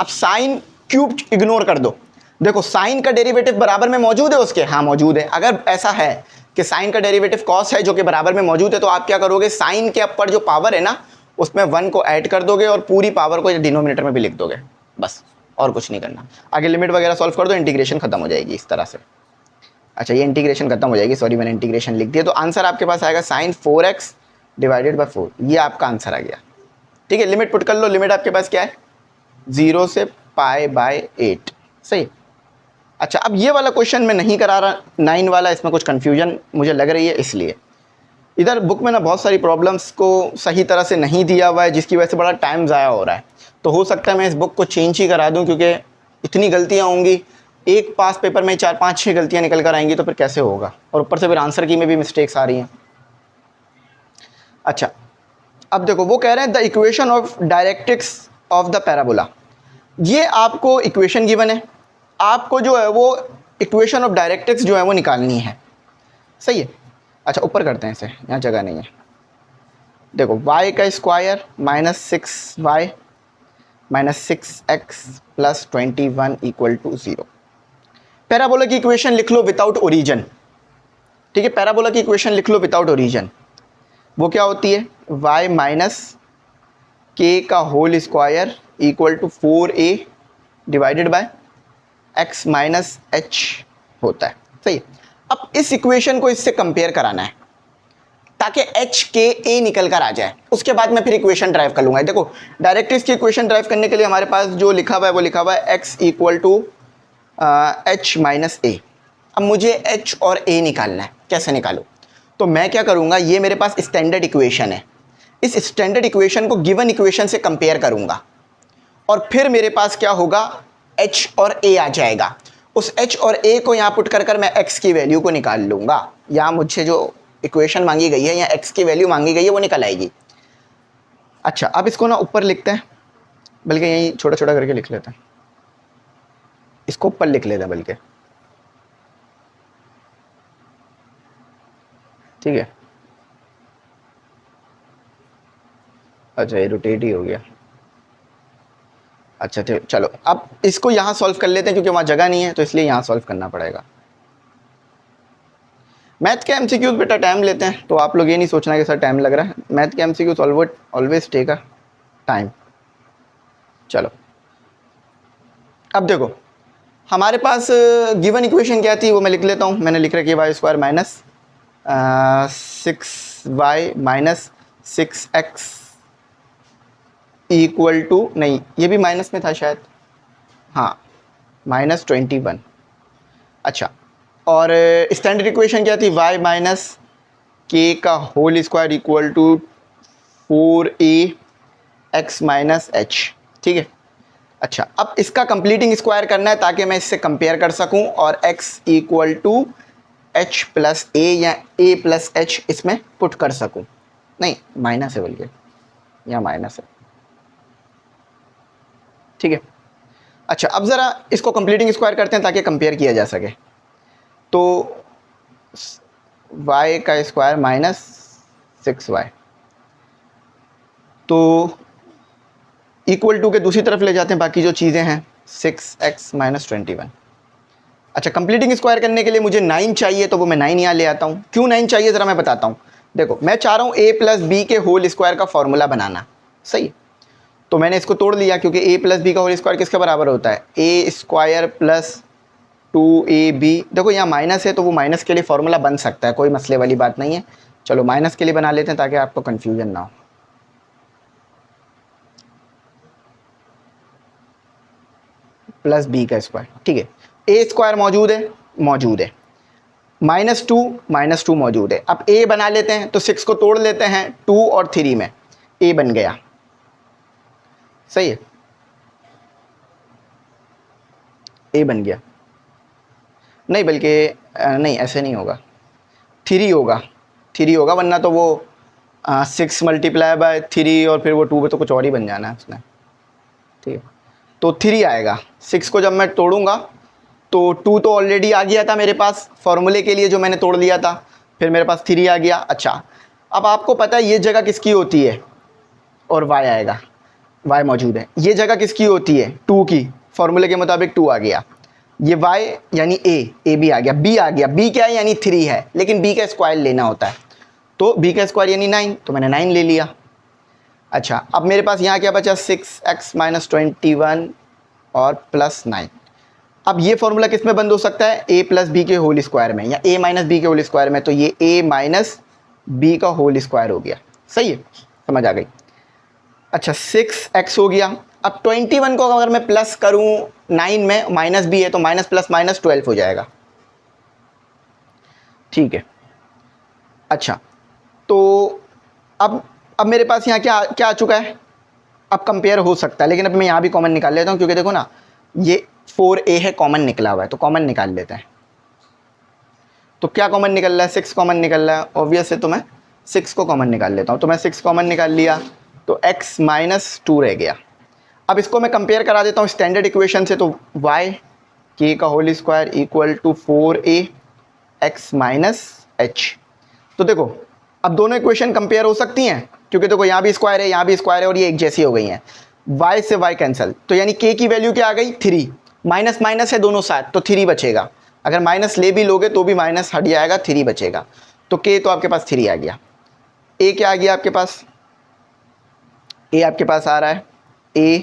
अब साइन क्यूब इग्नोर कर दो। देखो साइन का डेरिवेटिव बराबर में मौजूद है उसके, हाँ मौजूद है। अगर ऐसा है कि साइन का डेरिवेटिव कॉस है जो कि बराबर में मौजूद है, तो आप क्या करोगे, साइन के ऊपर जो पावर है ना उसमें 1 को ऐड कर दोगे और पूरी पावर को डिनोमिनेटर में भी लिख दोगे, बस और कुछ नहीं करना। आगे लिमिट वगैरह सॉल्व कर दो, इंटीग्रेशन खत्म हो जाएगी इस तरह से। अच्छा ये इंटीग्रेशन खत्म हो जाएगी, सॉरी मैंने इंटीग्रेशन लिख दिया, तो आंसर आपके पास आएगा sin 4x डिवाइडेड बाई 4, ये आपका आंसर आ गया। ठीक है, लिमिट पुट कर लो, लिमिट आपके पास क्या है 0 से π/8, सही। अच्छा अब ये वाला क्वेश्चन मैं नहीं करा रहा, 9 वाला, इसमें कुछ कन्फ्यूजन मुझे लग रही है, इसलिए इधर बुक में ना बहुत सारी प्रॉब्लम्स को सही तरह से नहीं दिया हुआ है, जिसकी वजह से बड़ा टाइम ज़ाया हो रहा है। तो हो सकता है मैं इस बुक को चेंज ही करा दूं, क्योंकि इतनी गलतियां होंगी, एक पास पेपर में 4 5 6 गलतियां निकल कर आएंगी, तो फिर कैसे होगा, और ऊपर से फिर आंसर की में भी मिस्टेक्स आ रही हैं। अच्छा अब देखो वो कह रहे हैं the equation of directrix of the parabola, ये आपको इक्वेशन गिवन है, आपको जो है वो इक्वेशन ऑफ डायरेक्ट्रिक्स जो है वो निकालनी है, सही है। अच्छा ऊपर करते हैं इसे, यहाँ जगह नहीं है। देखो y का square -6y -6x plus 21 equal to 0। Parabola की इक्वेशन लिख लो विदाउट ओरिजिन, ठीक है, पैराबोला की इक्वेशन लिख लो विदाउट ओरिजिन। वो क्या होती है, y माइनस के का whole square equal to 4a divided by x minus h होता है, सही है। अब इस इक्वेशन को इससे कंपेयर कराना है ताकि h के a निकल कर आ जाए, उसके बाद मैं फिर इक्वेशन ड्राइव कर लूँगा। देखो डायरेक्ट्रिक्स की इक्वेशन ड्राइव करने के लिए हमारे पास जो लिखा हुआ है वो लिखा हुआ है x equal to h minus a। अब मुझे h और a निकालना है, कैसे निकालूँ, तो मैं क्या करूँगा, ये मेरे पास स्टैंडर्ड इक्वेशन है, इस स्टैंडर्ड इक्वेशन को गिवन इक्वेशन से कंपेयर करूँगा और फिर मेरे पास क्या होगा, h और a आ जाएगा। उस h और a को यहाँ पुट कर कर मैं x की वैल्यू को निकाल लूँगा। यहाँ मुझे जो इक्वेशन मांगी गई है या x की वैल्यू मांगी गई है वो निकल आएगी। अच्छा अब इसको ना ऊपर लिखते हैं, बल्कि यहीं छोटा छोटा करके लिख लेते हैं, इसको ऊपर लिख लेते हैं बल्कि, ठीक है। अच्छा ये रोटेट ही हो गया। अच्छा ठीक, चलो अब इसको यहाँ सॉल्व कर लेते हैं, क्योंकि वहाँ जगह नहीं है तो इसलिए यहाँ सॉल्व करना पड़ेगा। मैथ के एमसीक्यूज बेटा टाइम लेते हैं, तो आप लोग ये नहीं सोचना कि सर टाइम लग रहा है, मैथ के MCQs always take a time. चलो अब देखो हमारे पास गिवन इक्वेशन क्या थी वो मैं लिख लेता हूँ, मैंने लिख रखी है Y square minus 6y minus 6x equal to, नहीं ये भी माइनस में था शायद, हाँ -21। अच्छा और स्टैंडर्ड इक्वेशन क्या थी, y माइनस के का whole square equal to 4ax minus h, ठीक है। अच्छा अब इसका कंप्लीटिंग स्क्वायर करना है ताकि मैं इससे कंपेयर कर सकूं और x equal to h plus a या a प्लस h इसमें पुट कर सकूं, नहीं माइनस है बल्कि यहाँ माइनस है, ठीक है। अच्छा अब ज़रा इसको कंप्लीटिंग स्क्वायर करते हैं ताकि कंपेयर किया जा सके। तो y का स्क्वायर माइनस 6y, तो इक्वल टू के दूसरी तरफ ले जाते हैं बाकी जो चीज़ें हैं, 6x माइनस 21। अच्छा कंप्लीटिंग स्क्वायर करने के लिए मुझे 9 चाहिए, तो वो मैं 9 यहाँ ले आता हूँ। क्यों 9 चाहिए ज़रा मैं बताता हूँ। देखो मैं चाह रहा हूँ a प्लस बी के होल स्क्वायर का फॉर्मूला बनाना, सही। तो मैंने इसको तोड़ लिया, क्योंकि a प्लस बी का होल स्क्वायर किसके बराबर होता है, a स्क्वायर प्लस 2ab। देखो यहाँ माइनस है तो वो माइनस के लिए फॉर्मूला बन सकता है, कोई मसले वाली बात नहीं है। चलो माइनस के लिए बना लेते हैं ताकि आपको कन्फ्यूजन ना हो। प्लस बी का स्क्वायर, ठीक है। ए स्क्वायर मौजूद है, मौजूद है, -2 मौजूद है। अब a बना लेते हैं, तो 6 को तोड़ लेते हैं 2 और 3 में, a बन गया, सही है, a बन गया। नहीं बल्कि नहीं ऐसे नहीं होगा, 3 होगा, 3 होगा, वरना तो वो 6 मल्टीप्लाई बाय 3 और फिर वो 2 पे तो कुछ और ही बन जाना है उसने, ठीक है। तो 3 आएगा, 6 को जब मैं तोड़ूंगा तो 2 तो ऑलरेडी आ गया था मेरे पास फॉर्मूले के लिए जो मैंने तोड़ लिया था, फिर मेरे पास 3 आ गया। अच्छा अब आपको पता है ये जगह किसकी होती है, और y आएगा, y मौजूद है। ये जगह किसकी होती है, 2 की, फॉर्मूले के मुताबिक 2 आ गया। ये y यानी a भी आ गया, b आ गया, b क्या है यानी 3 है, लेकिन b का स्क्वायर लेना होता है, तो b का स्क्वायर यानी 9, तो मैंने 9 ले लिया। अच्छा, अब मेरे पास यहाँ क्या बचा, 6x - 21 और +9। अब ये फॉर्मूला किस में बंद हो सकता है, a + b के होल स्क्वायर में या a - b के होल स्क्वायर में, तो ये a - b का होल स्क्वायर हो गया। सही है, समझ आ गई। अच्छा, 6x हो गया। अब 21 को अगर मैं प्लस करूं 9 में, -b है तो -+- 12 हो जाएगा। ठीक है। अच्छा, तो अब मेरे पास यहाँ क्या क्या आ चुका है, अब कंपेयर हो सकता है, लेकिन अब मैं यहाँ भी कॉमन निकाल लेता हूँ, क्योंकि देखो ना ये 4a है, कॉमन निकला हुआ है, तो कॉमन निकाल लेते हैं। तो क्या कॉमन निकल रहा है, 6 कॉमन निकल रहा है, ऑब्वियस है, तो मैं 6 को कॉमन निकाल लेता हूँ। तो मैं 6 कॉमन निकाल लिया, तो x - 2 रह गया। अब इसको मैं कंपेयर करा देता हूँ स्टैंडर्ड इक्वेशन से, तो y k का whole square equal to 4a x - h। तो देखो अब दोनों इक्वेशन कंपेयर हो सकती हैं, क्योंकि देखो यहाँ भी स्क्वायर है, यहाँ भी स्क्वायर है, और ये एक जैसी हो गई हैं। y से y कैंसिल, तो यानी k की वैल्यू क्या आ गई, 3। माइनस माइनस है दोनों साथ, तो 3 बचेगा। अगर माइनस ले भी लोगे तो भी माइनस हट जाएगा, 3 बचेगा। तो k तो आपके पास 3 आ गया। a क्या आ गया आपके पास, a आपके पास आ रहा है a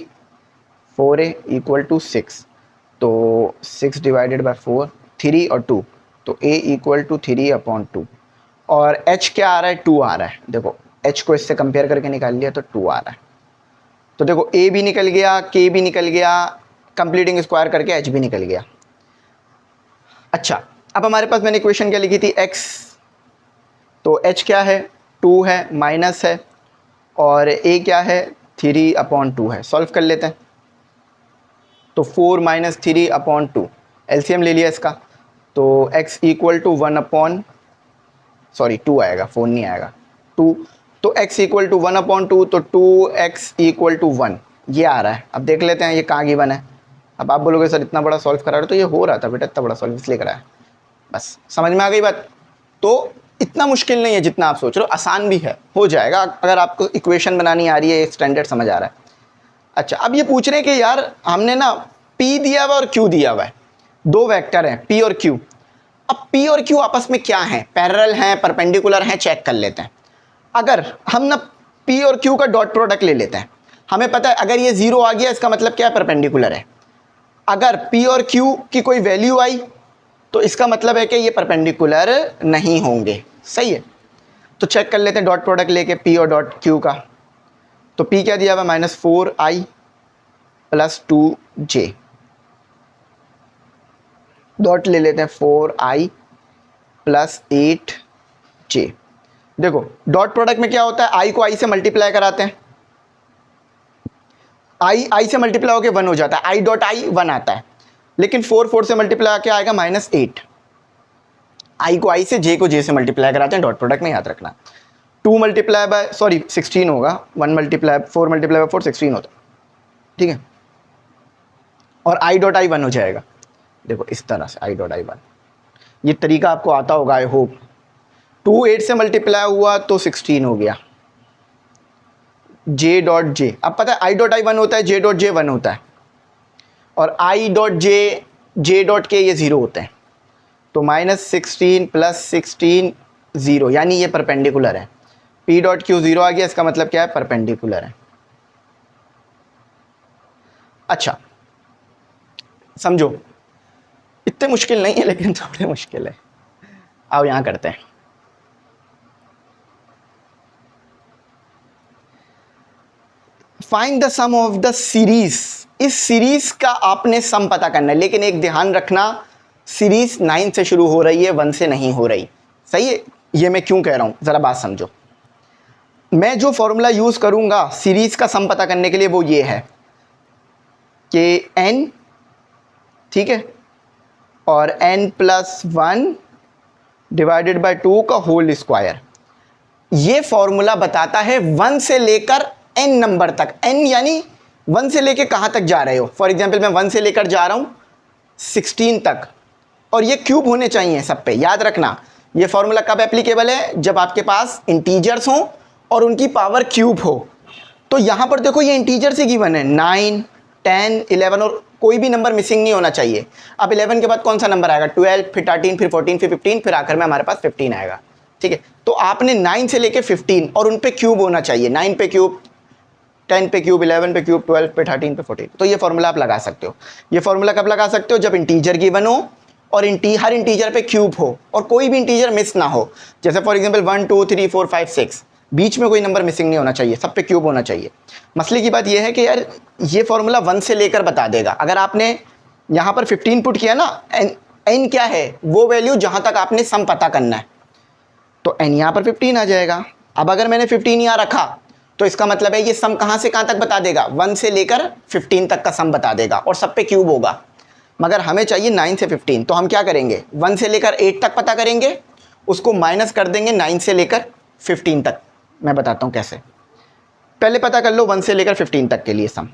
4a इक्वल टू 6, तो 6 डिवाइडेड बाई 4, 3 और 2, तो a इक्वल टू 3/2। और h क्या आ रहा है, 2 आ रहा है। देखो h को इससे कंपेयर करके निकाल लिया तो 2 आ रहा है। तो देखो a भी निकल गया, k भी निकल गया, कंप्लीटिंग स्क्वायर करके h भी निकल गया। अच्छा, अब हमारे पास मैंने इक्वेशन क्या लिखी थी, x, तो h क्या है, 2 है, माइनस है, और a क्या है, 3/2 है। सॉल्व कर लेते हैं। तो 4 - 3/2 एलसीएम ले लिया इसका, तो x इक्वल टू 2 आएगा, 4 नहीं आएगा, 2। तो x इक्वल टू 1/2, तो 2x इक्वल टू 1 ये आ रहा है। अब देख लेते हैं ये कहाँ गिवन है। अब आप बोलोगे सर इतना बड़ा सॉल्व करा रहे हो, तो ये हो रहा था बेटा, इतना बड़ा सॉल्व इसलिए कराया। बस समझ में आ गई बात। तो इतना मुश्किल नहीं है जितना आप सोच रहे हो, आसान भी है, हो जाएगा अगर आपको इक्वेशन बनानी आ रही है, स्टैंडर्ड समझ आ रहा है। अच्छा, अब ये पूछ रहे हैं कि यार हमने ना P दिया हुआ और Q दिया हुआ है, दो वेक्टर हैं P और Q। अब P और Q आपस में क्या हैं, पैरेलल हैं, परपेंडिकुलर हैं, चेक कर लेते हैं। अगर हम ना P और Q का डॉट प्रोडक्ट ले लेते हैं, हमें पता है अगर ये 0 आ गया इसका मतलब क्या है, परपेंडिकुलर है। अगर P और Q की कोई वैल्यू आई तो इसका मतलब है कि ये परपेंडिकुलर नहीं होंगे। सही है, तो चेक कर लेते हैं डॉट प्रोडक्ट लेके P और डॉट Q का। तो P क्या दिया हुआ, -4i + 2j, डॉट ले लेते हैं 4i + 8j। देखो डॉट प्रोडक्ट में क्या होता है, i को i से मल्टीप्लाई कराते हैं, i से मल्टीप्लाई होकर 1 हो जाता है, i डॉट i 1 आता है। लेकिन 4 से मल्टीप्लाई क्या आएगा, -8। i को i से, j को j से मल्टीप्लाई कराते हैं डॉट प्रोडक्ट में, याद रखना। 16 होगा, 4 मल्टीप्लाई बाय 4 16 होता है, ठीक है। और i डॉट i 1 हो जाएगा। देखो इस तरह से i डॉट i 1, ये तरीका आपको आता होगा आई होप। 2 8 से मल्टीप्लाई हुआ तो 16 हो गया, j डॉट j, अब पता है i डॉट i 1 होता है, j डॉट j 1 होता है, और i dot j dot k ये 0 होते हैं। तो -16 + 16 0, यानी ये परपेंडिकुलर है। p डॉट q 0 आ गया, इसका मतलब क्या है, परपेंडिकुलर है। अच्छा समझो, इतने मुश्किल नहीं है लेकिन थोड़े मुश्किल है। आओ यहाँ करते हैं। Find the sum of the series. इस सीरीज का आपने सम पता करना है, लेकिन एक ध्यान रखना, सीरीज 9 से शुरू हो रही है, 1 से नहीं हो रही। सही है, ये मैं क्यों कह रहा हूं, जरा बात समझो। मैं जो फॉर्मूला यूज करूंगा सीरीज का सम पता करने के लिए वो ये है कि n, ठीक है, और n + 1 डिवाइडेड बाय 2 का होल स्क्वायर। ये फॉर्मूला बताता है 1 से लेकर n नंबर तक। n यानी 1 से लेकर कहां तक जा रहे हो। फॉर एग्जाम्पल मैं 1 से लेकर जा रहा हूं 16 तक, और ये क्यूब होने चाहिए सब पे। याद रखना ये फॉर्मूला कब एप्लीकेबल है, जब आपके पास इंटीजर्स हों और उनकी पावर क्यूब हो। तो यहां पर देखो ये इंटीजर से गिवन है 9 10 11 और कोई भी नंबर मिसिंग नहीं होना चाहिए। अब 11 के बाद कौन सा नंबर आएगा? 12, फिर 13, फिर 14, फिर 15, फिर आखिर में हमारे पास 15 आएगा। ठीक है, तो आपने 9 से लेके 15 और उन पे क्यूब होना चाहिए। 9 पे क्यूब, 10 पे क्यूब, 11 पे क्यूब, 12 पे, 13 पे 14। तो ये फॉर्मूला आप लगा सकते हो। ये फॉर्मूला कब लगा सकते हो? जब इंटीजर गिवन हो और हर इंटीजर पे क्यूब हो और कोई भी इंटीजर मिस ना हो। जैसे फॉर एग्जांपल 1 2 3 4 5 6, बीच में कोई नंबर मिसिंग नहीं होना चाहिए, सब पे क्यूब होना चाहिए। मसले की बात यह है कि यार ये फॉर्मूला 1 से लेकर बता देगा। अगर आपने यहाँ पर 15 पुट किया ना, n क्या है? वो वैल्यू जहाँ तक आपने सम पता करना है, तो n यहाँ पर 15 आ जाएगा। अब अगर मैंने 15 यहाँ रखा तो इसका मतलब है ये सम कहाँ से कहाँ तक बता देगा? 1 से लेकर 15 तक का सम बता देगा और सब पे क्यूब होगा। मगर हमें चाहिए 9 से 15, तो हम क्या करेंगे? 1 से लेकर 8 तक पता करेंगे, उसको माइनस कर देंगे 9 से लेकर 15 तक। मैं बताता हूँ कैसे। पहले पता कर लो 1 से लेकर 15 तक के लिए सम।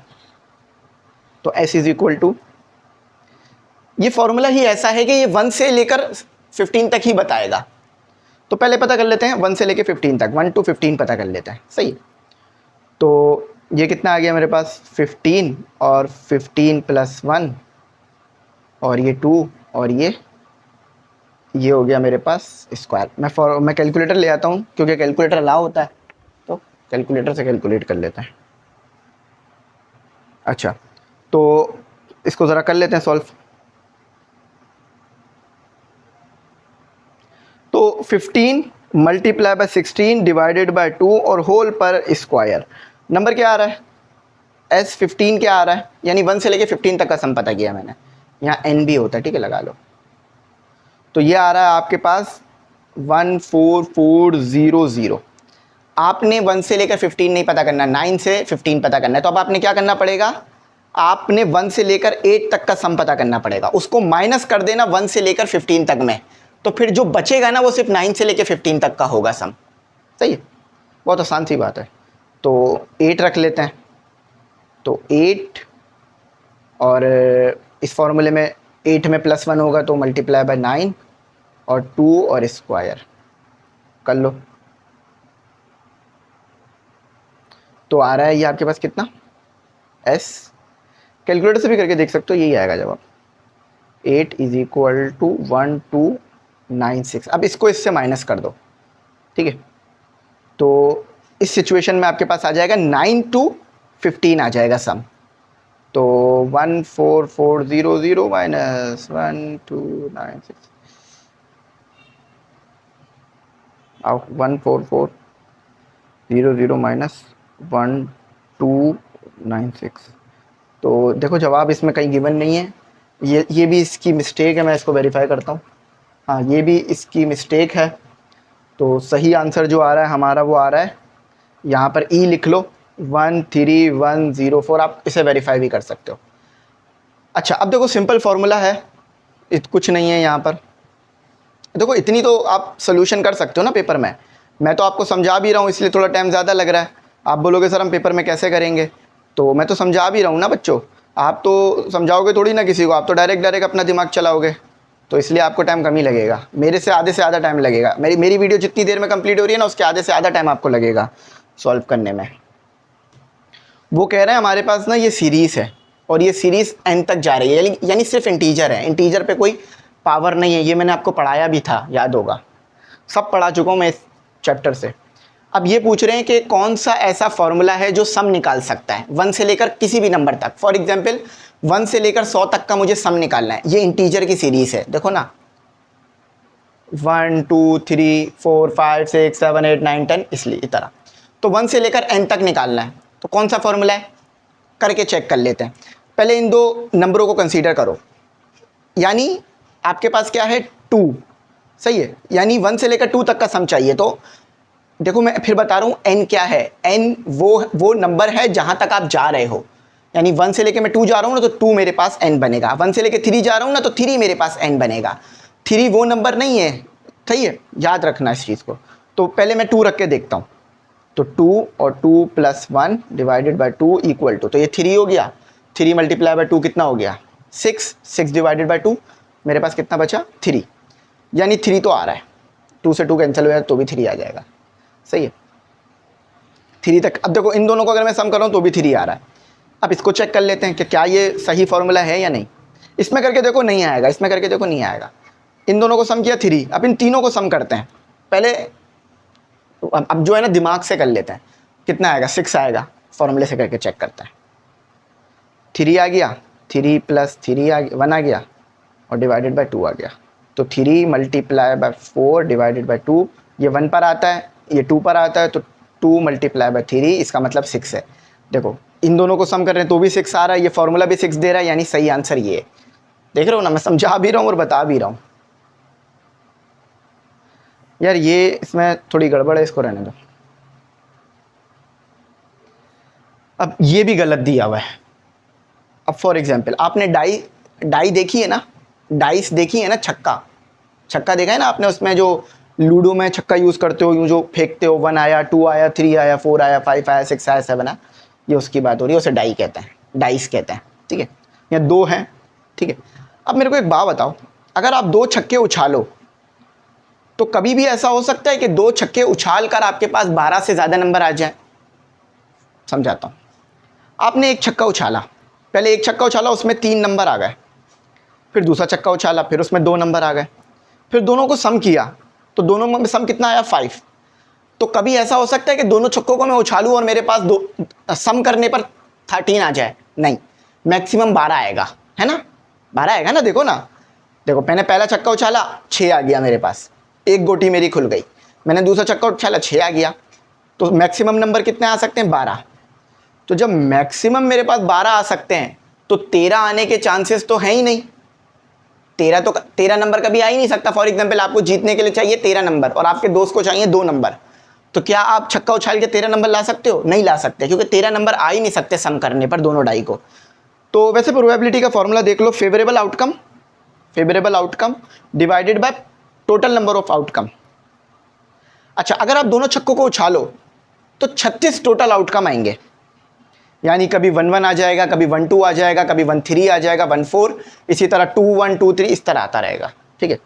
तो s इज इक्वल टू, ये फॉर्मूला ही ऐसा है कि ये 1 से लेकर 15 तक ही बताएगा। तो पहले पता कर लेते हैं 1 से लेकर 15 तक, 1 to 15 पता कर लेते हैं। सही है, तो ये कितना आ गया मेरे पास? 15 और 15 प्लस 1 और ये 2 और ये हो गया मेरे पास स्क्वायर। मैं कैलकुलेटर ले आता हूँ क्योंकि कैलकुलेटर अलाउ होता है, तो कैलकुलेटर से कैलकुलेट कर लेते हैं। अच्छा, तो इसको ज़रा कर लेते हैं सॉल्व। तो 15 मल्टीप्लाई बाय 16 डिवाइडेड बाय 2 और होल पर स्क्वायर। नंबर क्या आ रहा है? s 15 क्या आ रहा है? यानी 1 से लेके 15 तक का सम पता किया मैंने। यहाँ n भी होता है, ठीक है, लगा लो। तो ये आ रहा है आपके पास 14400। आपने 1 से लेकर 15 नहीं पता करना, 9 से 15 पता करना है। तो अब आपने क्या करना पड़ेगा? आपने 1 से लेकर 8 तक का सम पता करना पड़ेगा, उसको माइनस कर देना 1 से लेकर 15 तक में। तो फिर जो बचेगा ना वो सिर्फ 9 से लेकर 15 तक का होगा सम। सही है, बहुत आसान सी बात है। तो 8 रख लेते हैं, तो 8 और इस फॉर्मूले में 8 में प्लस 1 होगा तो मल्टीप्लाई बाय 9 और 2 और स्क्वायर कर लो। तो आ रहा है ये आपके पास कितना? s, कैलकुलेटर से भी करके देख सकते हो, यही आएगा जवाब। 8 इज इक्वल टू 1296। अब इसको इससे माइनस कर दो, ठीक है। तो इस सिचुएशन में आपके पास आ जाएगा 9 to 15 आ जाएगा सम। तो 14400 माइनस 1296 आओ 14400 माइनस 1296। तो देखो जवाब इसमें कहीं गिवन नहीं है, ये भी इसकी मिस्टेक है। मैं इसको वेरीफाई करता हूँ। हाँ, ये भी इसकी मिस्टेक है। तो सही आंसर जो आ रहा है हमारा वो आ रहा है, यहाँ पर ई लिख लो 13104। आप इसे वेरीफाई भी कर सकते हो। अच्छा, अब देखो सिंपल फार्मूला है, कुछ नहीं है यहाँ पर। देखो इतनी तो आप सोल्यूशन कर सकते हो ना पेपर में। मैं तो आपको समझा भी रहा हूँ, इसलिए थोड़ा टाइम ज़्यादा लग रहा है। आप बोलोगे सर हम पेपर में कैसे करेंगे, तो मैं तो समझा भी रहा हूँ ना बच्चों। आप तो समझाओगे थोड़ी ना किसी को, आप तो डायरेक्ट अपना दिमाग चलाओगे, तो इसलिए आपको टाइम कम ही लगेगा। मेरे से आधे से आधा टाइम लगेगा। मेरी वीडियो जितनी देर में कंप्लीट हो रही है ना, उसके आधे से आधा टाइम आपको लगेगा सॉल्व करने में। वो कह रहे हैं हमारे पास ना ये सीरीज़ है और ये सीरीज़ n तक जा रही है, यानी सिर्फ इंटीजर है, इंटीजर पे कोई पावर नहीं है। ये मैंने आपको पढ़ाया भी था, याद होगा, सब पढ़ा चुका हूँ मैं इस चैप्टर से। अब ये पूछ रहे हैं कि कौन सा ऐसा फॉर्मूला है जो सम निकाल सकता है 1 से लेकर किसी भी नंबर तक। फॉर एग्जांपल 1 से लेकर 100 तक का मुझे सम निकालना है। ये इंटीजर की सीरीज़ है, देखो ना, 1 2 3 4 5 6 7 8 9 10, इसलिए इस तरह। तो 1 से लेकर n तक निकालना है, तो कौन सा फॉर्मूला है करके चेक कर लेते हैं। पहले इन दो नंबरों को कंसीडर करो, यानी आपके पास क्या है 2, सही है, यानी 1 से लेकर 2 तक का सम चाहिए। तो देखो मैं फिर बता रहा हूँ n क्या है। n वो नंबर है जहाँ तक आप जा रहे हो, यानी 1 से लेकर मैं 2 जा रहा हूँ ना, तो 2 मेरे पास n बनेगा। 1 से लेकर 3 जा रहा हूँ ना, तो 3 मेरे पास n बनेगा। 3 वो नंबर नहीं है, सही है, याद रखना इस चीज़ को। तो पहले मैं 2 रख के देखता हूँ। तो 2 और 2 plus 1 divided by 2 equal to, तो ये 3 हो गया। 3 मल्टीप्लाई बाई 2 कितना हो गया? 6। 6 डिवाइडेड बाई 2 मेरे पास कितना बचा? 3, यानी 3 तो आ रहा है। 2 से 2 कैंसिल हो जाए तो भी 3 आ जाएगा, सही है, 3 तक। अब देखो इन दोनों को अगर मैं सम कर रहा हूँ तो भी 3 आ रहा है। अब इसको चेक कर लेते हैं कि क्या ये सही फॉर्मूला है या नहीं। इसमें करके देखो नहीं आएगा, इसमें करके देखो नहीं आएगा। इन दोनों को सम किया 3, अब इन तीनों को सम करते हैं। पहले अब जो है ना दिमाग से कर लेते हैं, कितना आएगा 6 आएगा, फॉर्मूले से करके चेक करते हैं। 3 आ गया, 3 + 3 आ गया, 1 आ गया और डिवाइडेड बाय 2 आ गया। तो 3 × 4 डिवाइडेड बाय 2, ये 1 पर आता है, ये 2 पर आता है, तो 2 × 3, इसका मतलब 6 है। देखो इन दोनों को सम कर रहे हैं तो भी 6 आ रहा है, ये फॉर्मूला भी 6 दे रहा है, यानी सही आंसर ये है। देख रहे हो ना, मैं समझा भी रहा हूँ और बता भी रहा हूँ। यार ये इसमें थोड़ी गड़बड़ है, इसको रहने दो। अब ये भी गलत दिया हुआ है। अब फॉर एग्जाम्पल आपने डाई देखी है ना, डाइस देखी है ना, छक्का देखा है ना आपने, उसमें जो लूडो में छक्का यूज़ करते हो, यूँ जो फेंकते हो, 1 आया, 2 आया, 3 आया, 4 आया, 5 आया, 6 आया, 7 आया, ये उसकी बात हो रही है, उसे डाई कहते हैं, डाइस कहते हैं, ठीक है। या 2 हैं, ठीक है। अब मेरे को एक बात बताओ, अगर आप 2 छक्के उछालो तो कभी भी ऐसा हो सकता है कि 2 छक्के उछाल कर आपके पास 12 से ज़्यादा नंबर आ जाए। समझाता हूँ। आपने एक छक्का उछाला, पहले एक छक्का उछाला, उसमें 3 नंबर आ गए, फिर दूसरा छक्का उछाला, फिर उसमें 2 नंबर आ गए, फिर दोनों को सम किया तो दोनों में सम कितना आया 5। तो कभी ऐसा हो सकता है कि दोनों छक्कों को मैं उछालूं और मेरे पास सम करने पर 13 आ जाए? नहीं, मैक्सिमम 12 आएगा, है ना, 12 आएगा ना। देखो ना, देखो मैंने पहला छक्का उछाला, 6 आ गया मेरे पास, एक गोटी मेरी खुल गई। मैंने दूसरा छक्का उछाला, 6 आ गया, तो मैक्सिमम नंबर कितने आ सकते हैं? 12। तो जब मैक्सिमम मेरे पास 12 आ सकते हैं तो 13 आने के चांसेस तो हैं ही नहीं। 13 नंबर कभी आ ही नहीं सकता। फॉर एग्जांपल आपको जीतने के लिए चाहिए 13 नंबर और आपके दोस्त को चाहिए 2 नंबर, तो क्या आप छक्का उछाल के 13 नंबर ला सकते हो? नहीं ला सकते, क्योंकि 13 नंबर आ ही नहीं सकते सम करने पर दोनों डाई को। तो वैसे प्रोबेबिलिटी का फॉर्मूला देख लो, favourable outcome divided by total number of outcome. अच्छा, अगर आप दोनों छक्कों को उछालो तो 36 टोटल आउटकम आएंगे, यानी कभी 1-1 आ जाएगा, कभी 1-2 आ जाएगा, कभी 1-3 आ जाएगा, 1-4, इसी तरह 2-1, 2-3 इस तरह आता रहेगा, ठीक है।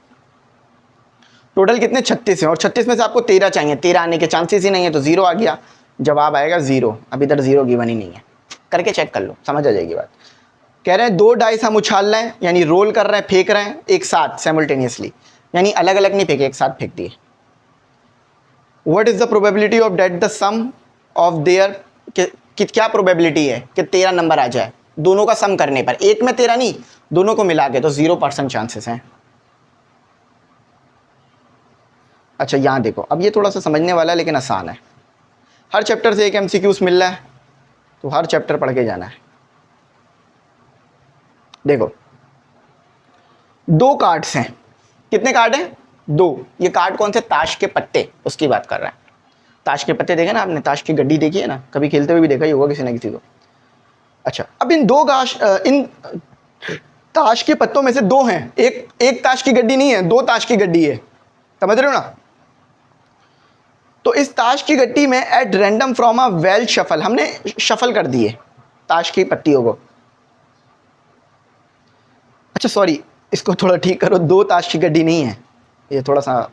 टोटल कितने? 36 हैं, और 36 में से आपको 13 चाहिए, 13 आने के चांसेस ही नहीं है, तो 0 आ गया, जवाब आएगा 0। अब इधर 0 गिवन ही नहीं है, करके चेक कर लो, समझ आ जाएगी बात। कह रहे हैं 2 डाइस हम उछाल रहे हैं, यानी रोल कर रहे हैं, फेंक रहे हैं एक साथ साइमल्टेनियसली, यानी अलग अलग नहीं फेंके, एक साथ फेंक दिए। What is the probability of that the sum of their, कि क्या प्रोबेबिलिटी है कि 13 नंबर आ जाए दोनों का सम करने पर? एक में 13 नहीं, दोनों को मिला के तो 0% चांसेस हैं। अच्छा यहाँ देखो, अब ये थोड़ा सा समझने वाला है लेकिन आसान है। हर चैप्टर से एक एमसीक्यूज मिल रहा है, तो हर चैप्टर पढ़ के जाना है। देखो 2 कार्ड्स हैं, कितने कार्ड हैं? 2। ये कार्ड कौन से? ताश के पत्ते, उसकी बात कर रहा है। ताश के पत्ते देखे ना आपने, ताश की गड्डी देखी है ना, कभी खेलते हुए भी देखा ही होगा किसी ना किसी को। अच्छा, अब इन ताश के पत्तों में से 2 हैं, एक ताश की गड्डी नहीं है, 2 ताश की गड्डी है, समझ रहे हो ना। तो इस ताश की गड्डी में eight random from a well shuffle, हमने शफल कर दिए ताश की पत्तियों को। अच्छा सॉरी, इसको थोड़ा ठीक करो, 2 ताश की गड्डी नहीं है, ये थोड़ा सा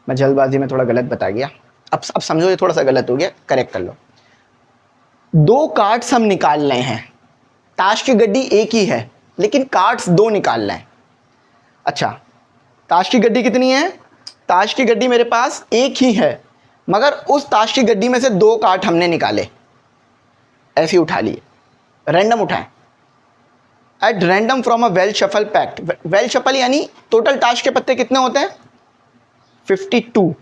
मैं जल्दबाजी में थोड़ा गलत बता गया। अब समझो ये थोड़ा सा गलत हो गया, करेक्ट कर लो। 2 कार्ड्स हम निकाल रहे हैं, ताश की गड्डी एक ही है लेकिन कार्ड्स 2 निकाल रहे हैं। अच्छा, ताश की गड्डी कितनी है? ताश की गड्डी मेरे पास एक ही है, मगर उस ताश की गड्डी में से 2 कार्ड हमने निकाले, ऐसे उठा लिए, रैंडम उठाए, at random from a well shuffled pack. Well shuffled यानी टोटल ताश के पत्ते कितने होते हैं? 52।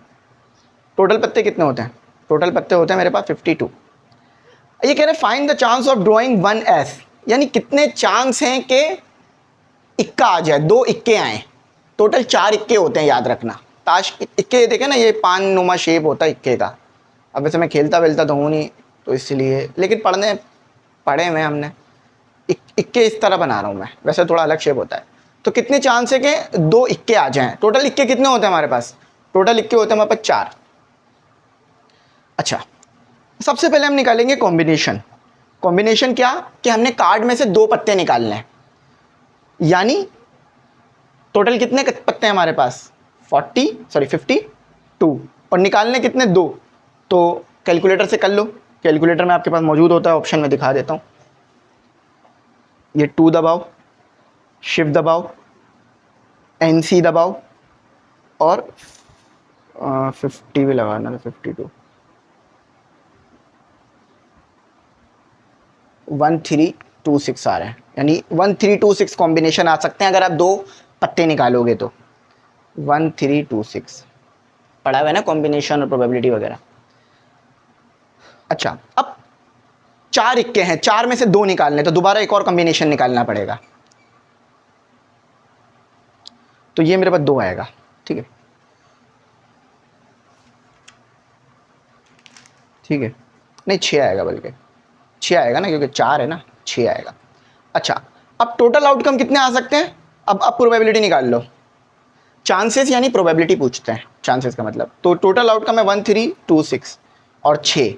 टोटल पत्ते कितने होते हैं? टोटल पत्ते होते हैं मेरे पास 52। ये कह रहे हैं find the chance of drawing 1 S, यानी कितने चांस हैं कि इक्का आ जाए, 2 इक्के आए। टोटल 4 इक्के होते हैं, याद रखना। ताश इक्के देखे ना, ये पान नुमा शेप होता है इक्के का। अब वैसे मैं खेलता वेलता तो हूँ नहीं, तो इसलिए, लेकिन पढ़े में हमने इक्के इस तरह बना रहा हूँ मैं, वैसे थोड़ा अलग शेप होता है। तो कितने चांस है कि 2 इक्के आ जाएं? टोटल इक्के कितने होते हैं हमारे पास? टोटल इक्के होते हैं हमारे पास 4। अच्छा, सबसे पहले हम निकालेंगे कॉम्बिनेशन। कॉम्बिनेशन क्या? कि हमने कार्ड में से 2 पत्ते निकालने हैं, यानी टोटल कितने पत्ते हैं हमारे पास? 52, और निकालने कितने? 2। तो कैलकुलेटर से कर लो, कैलकुलेटर में आपके पास मौजूद होता है, ऑप्शन में दिखा देता हूँ। ये 2 दबाओ, शिफ्ट दबाओ, NC दबाओ और 50 भी लगाना, 52, 1326 आ रहे हैं, यानी 1326 कॉम्बिनेशन आ सकते हैं अगर आप 2 पत्ते निकालोगे तो। 1326 पढ़ा हुआ है ना कॉम्बिनेशन और प्रोबेबिलिटी वगैरह। अच्छा, अब 4 इक्के हैं, 4 में से 2 निकालने, तो दोबारा एक और कॉम्बिनेशन निकालना पड़ेगा। तो ये मेरे पास 2 आएगा, ठीक है, ठीक है, नहीं 6 आएगा, बल्कि 6 आएगा ना, क्योंकि 4 है ना, 6 आएगा। अच्छा, अब टोटल आउटकम कितने आ सकते हैं? अब प्रोबेबिलिटी निकाल लो। चांसेस यानी प्रोबेबिलिटी पूछते हैं, चांसेस का मतलब, तो टोटल आउटकम है 1326 और 6,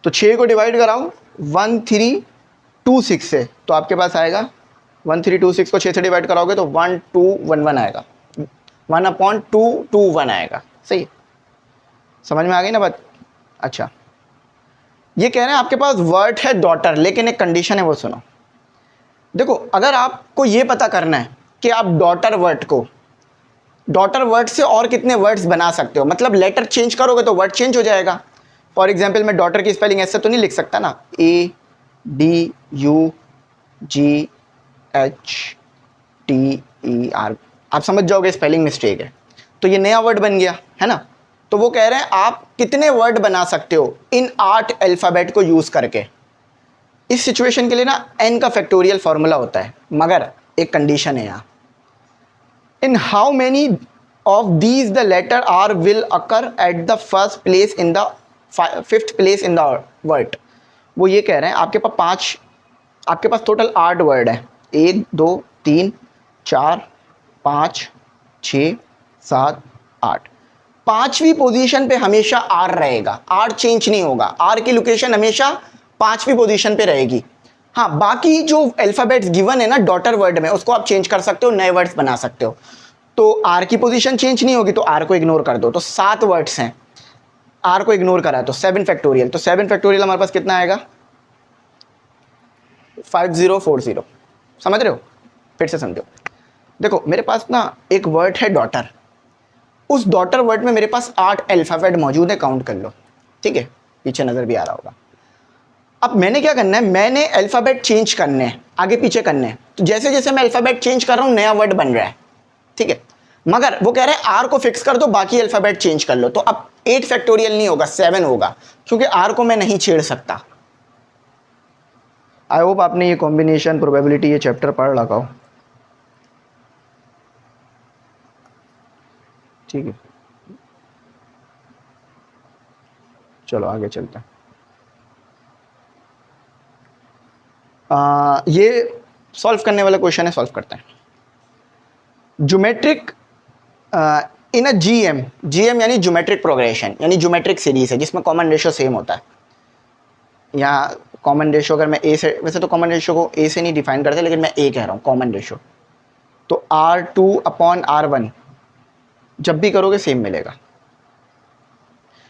तो 6 को डिवाइड कराओ 1326 से, तो आपके पास आएगा 1326 को 6 से डिवाइड कराओगे तो 1211 आएगा, 1/221 आएगा। सही है, समझ में आ गई ना बात? अच्छा, ये कह रहे हैं आपके पास वर्ड है डॉटर, लेकिन एक कंडीशन है, वो सुनो। देखो, अगर आपको ये पता करना है कि आप डॉटर वर्ड से और कितने वर्ड्स बना सकते हो, मतलब लेटर चेंज करोगे तो वर्ड चेंज हो जाएगा। फॉर एग्जाम्पल, मैं डॉटर की स्पेलिंग ऐसे तो नहीं लिख सकता ना, ADUGHTER, आप समझ जाओगे स्पेलिंग मिस्टेक है, तो ये नया वर्ड बन गया है ना। तो वो कह रहे हैं आप कितने वर्ड बना सकते हो इन 8 अल्फ़ाबेट को यूज़ करके। इस सिचुएशन के लिए ना n का फैक्टोरियल फॉर्मूला होता है, मगर एक कंडीशन है यहाँ, in how many of these the letter are will occur at the first place in the 5th place in the word. वो ये कह रहे हैं आपके पास टोटल 8 वर्ड है, 1 2 3 4 5 6 7 8, 5वीं पोजीशन पे हमेशा R रहेगा, R चेंज नहीं होगा, R की लोकेशन हमेशा 5वीं पोजीशन पे रहेगी। हाँ, बाकी जो अल्फ़ाबेट्स गिवन है ना डॉटर वर्ड में, उसको आप चेंज कर सकते हो, नए वर्ड्स बना सकते हो। तो R की पोजीशन चेंज नहीं होगी, तो R को इग्नोर कर दो, तो 7 वर्ड्स हैं, R को इग्नोर करा तो 7 फैक्टोरियल, तो 7 फैक्टोरियल हमारे पास कितना आएगा? 5040। समझ रहे हो? फिर से समझो, देखो मेरे पास ना एक वर्ड है डॉटर, उस डॉटर वर्ड में मेरे पास 8 अल्फ़ाबेट मौजूद है, काउंट कर लो, ठीक है, पीछे नज़र भी आ रहा होगा। अब मैंने क्या करना है, मैंने अल्फ़ाबेट चेंज करने हैं, आगे पीछे करने हैं, तो जैसे जैसे मैं अल्फ़ाबेट चेंज कर रहा हूँ नया वर्ड बन रहा है, ठीक है, मगर वो कह रहे हैं R को फिक्स कर दो, बाकी अल्फ़ाबेट चेंज कर लो। तो अब 8 फैक्टोरियल नहीं होगा, 7 होगा, क्योंकि R को मैं नहीं छेड़ सकता। आई होप आपने ये कॉम्बिनेशन प्रोबेबिलिटी ये चैप्टर पढ़ रखा हो, ठीक है। चलो आगे चलते हैं। ये सॉल्व करने वाला क्वेश्चन है, सॉल्व करते हैं। ज्योमेट्रिक इन अ जीएम यानी ज्योमेट्रिक प्रोग्रेशन, यानी ज्योमेट्रिक सीरीज है जिसमें कॉमन रेशियो सेम होता है। यहाँ कॉमन रेशियो अगर मैं ए से, वैसे तो कॉमन रेशियो को ए से नहीं डिफाइन करते, लेकिन मैं ए कह रहा हूँ कॉमन रेशियो, तो R2/R1 जब भी करोगे सेम मिलेगा,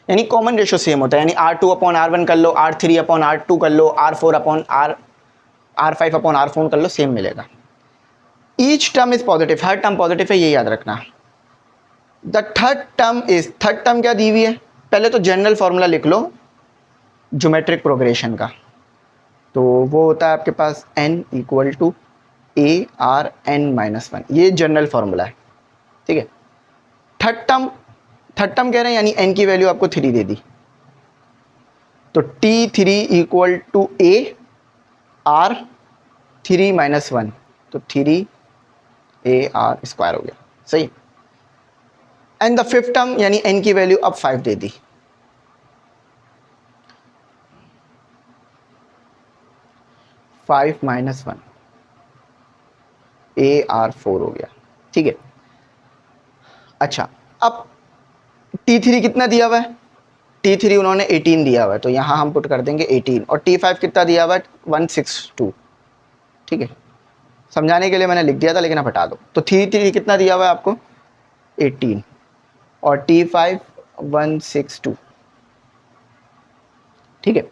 यानी कॉमन रेशियो सेम होता है, यानी R2/R1 कर लो, R3/R2 कर लो, R5/R4 कर लो, सेम मिलेगा। Each term is positive, her term positive है, ये याद रखना। द थर्ड टर्म क्या दी हुई है, पहले तो जनरल फॉर्मूला लिख लो ज्योमेट्रिक प्रोग्रेशन का, तो वो होता है आपके पास n = ARn-1, ये जनरल फॉर्मूला है, ठीक है। थर्ड टर्म कह रहे हैं, यानी n की वैल्यू आपको 3 दे दी, तो T3 = AR3-1, तो 3AR² हो गया, सही। एंड द फिफ्थ टर्म यानी n की वैल्यू अब 5 दे दी, -1 AR4 हो गया, ठीक है। अच्छा, अब T3 कितना दिया हुआ है, T3 उन्होंने 18 दिया हुआ है, तो यहाँ हम पुट कर देंगे 18, और T5 कितना दिया हुआ है 162, ठीक है। समझाने के लिए मैंने लिख दिया था, लेकिन आप हटा दो, तो T3 कितना दिया हुआ है आपको 18 और T5 162, ठीक है।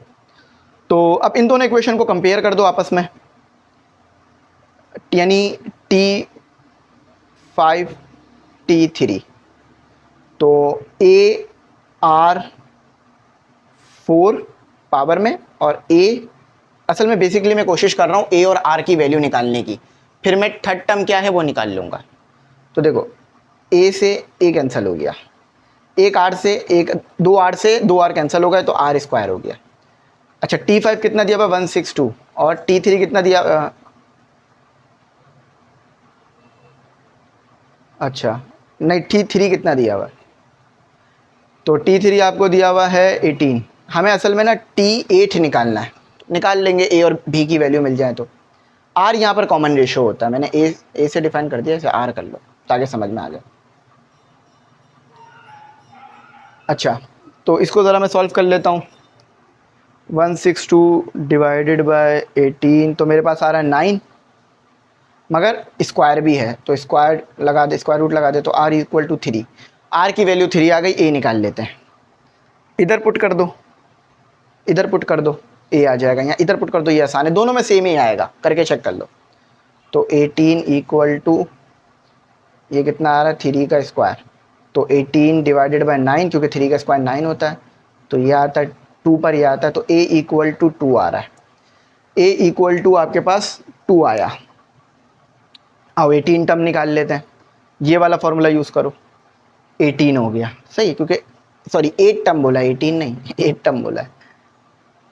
तो अब इन दोनों इक्वेशन को कंपेयर कर दो आपस में, यानी T5 T3, तो AR4 पावर में और A, असल में बेसिकली मैं कोशिश कर रहा हूँ A और R की वैल्यू निकालने की, फिर मैं थर्ड टर्म क्या है वो निकाल लूँगा। तो देखो A से A कैंसिल हो गया, एक R से एक, 2R से 2R कैंसिल हो गए तो R स्क्वायर हो गया। अच्छा T5 कितना दिया हुआ 162 और T3 कितना दिया, अच्छा नहीं T3 कितना दिया हुआ, तो T3 आपको दिया हुआ है 18। हमें असल में ना T8 निकालना है, निकाल लेंगे A और B की वैल्यू मिल जाए तो। R यहाँ पर कॉमन रेशो होता है, मैंने A से डिफाइन कर दिया, इसे R कर लो ताकि समझ में आ जाए। अच्छा तो इसको ज़रा मैं सॉल्व कर लेता हूँ। 162 डिवाइडेड बाय 18, तो मेरे पास आ रहा है 9, मगर स्क्वायर भी है तो स्क्वायर लगा दे, स्क्वायर रूट लगा दे तो R इक्वल टू 3। R की वैल्यू 3 आ गई, A निकाल लेते हैं। इधर पुट कर दो, इधर पुट कर दो, A आ जाएगा, यहाँ इधर पुट कर दो, ये आसान है, दोनों में सेम ही आएगा, करके चेक कर लो। तो 18 इक्वल टू ये कितना आ रहा है 3 का स्क्वायर, तो 18 डिवाइडेड बाय 9, क्योंकि 3 का स्क्वायर 9 होता है, तो ये आता है 2 पर, ये आता है, तो A इक्वल टू 2 आ रहा है। A इक्वल टू आपके पास 2 आया। अब 18 टर्म निकाल लेते हैं, ये वाला फॉर्मूला यूज़ करो, 18 हो गया सही, क्योंकि सॉरी 8 टर्म बोला, 18 नहीं 8 टर्म बोला है,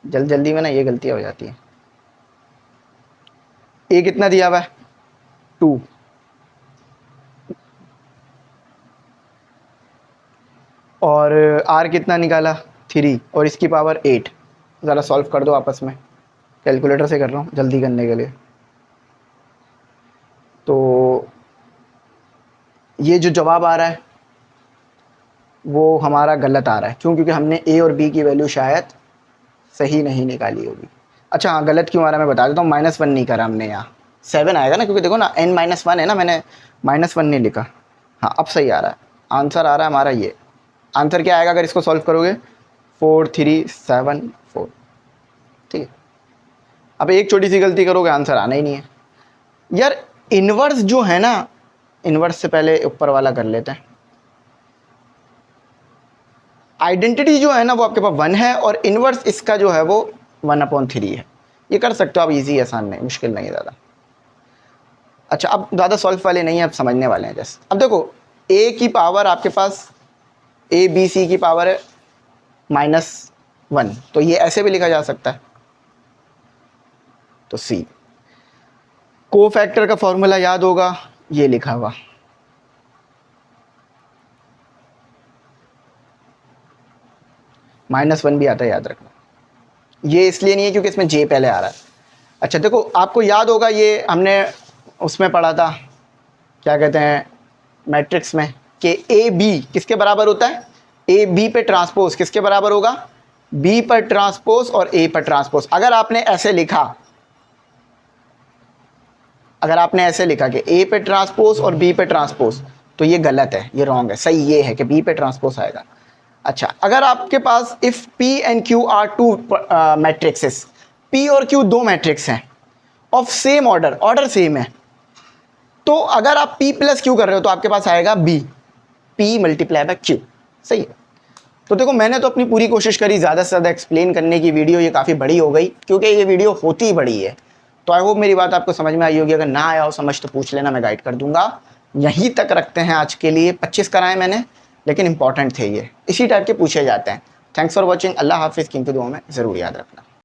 जल्दी में ना ये गलतियाँ हो जाती हैं। A कितना दिया हुआ है 2, और R कितना निकाला 3, और इसकी पावर 8। ज़रा सॉल्व कर दो आपस में, कैलकुलेटर से कर रहा हूँ जल्दी करने के लिए। तो ये जो जवाब आ रहा है वो हमारा गलत आ रहा है, क्यों? क्योंकि हमने A और B की वैल्यू शायद सही नहीं निकाली होगी। अच्छा हाँ, गलत क्यों आ रहा है मैं बता देता हूँ, -1 नहीं करा हमने, यहाँ 7 आएगा ना, क्योंकि देखो ना n-1 है ना, मैंने -1 नहीं लिखा। हाँ अब सही आ रहा है, आंसर आ रहा है हमारा ये। आंसर क्या आएगा अगर इसको सॉल्व करोगे, 4374, ठीक है। अब एक छोटी सी गलती करोगे आंसर आना ही नहीं है यार। इन्वर्स जो है ना, इन्वर्स से पहले ऊपर वाला कर लेते हैं। आइडेंटिटी जो है ना वो आपके पास 1 है, और इन्वर्स इसका जो है वो 1/3 है। ये कर सकते हो आप, इजी आसान नहीं, मुश्किल नहीं ज़्यादा। अच्छा अब ज़्यादा सॉल्व वाले नहीं है, अब समझने वाले हैं जस्ट। अब देखो A की पावर आपके पास ABC की पावर है -1, तो ये ऐसे भी लिखा जा सकता है। तो C को फैक्टर का फॉर्मूला याद होगा, ये लिखा हुआ, -1 भी आता है, याद रखना। ये इसलिए नहीं है क्योंकि इसमें J पहले आ रहा है। अच्छा देखो आपको याद होगा, ये हमने उसमें पढ़ा था, क्या कहते हैं मैट्रिक्स में, कि AB किसके बराबर होता है, AB पे ट्रांसपोज किसके बराबर होगा, B पर ट्रांसपोज और A पर ट्रांसपोज। अगर आपने ऐसे लिखा, अगर आपने ऐसे लिखा कि A पे ट्रांसपोज और B पे ट्रांसपोज, तो ये गलत है, ये रॉन्ग है। सही ये है कि B पे ट्रांसपोज आएगा। अच्छा अगर आपके पास if P and Q are 2 matrixes, P और Q 2 मैट्रिक्स हैं of same order, order same है, तो अगर आप P प्लस Q कर रहे हो तो आपके पास आएगा B, P multiply by Q। सही है। तो देखो मैंने तो अपनी पूरी कोशिश करी ज़्यादा से ज़्यादा एक्सप्लेन करने की। वीडियो ये काफ़ी बड़ी हो गई क्योंकि ये वीडियो होती ही बड़ी है। तो आई होप मेरी बात आपको समझ में आई होगी। अगर ना आया हो समझ तो पूछ लेना, मैं गाइड कर दूंगा। यहीं तक रखते हैं आज के लिए। 25 कराए मैंने, लेकिन इंपॉर्टेंट थे ये, इसी टाइप के पूछे जाते हैं। Thanks for watching. अल्लाह हाफिज़। कीमती दुआ में ज़रूर याद रखना।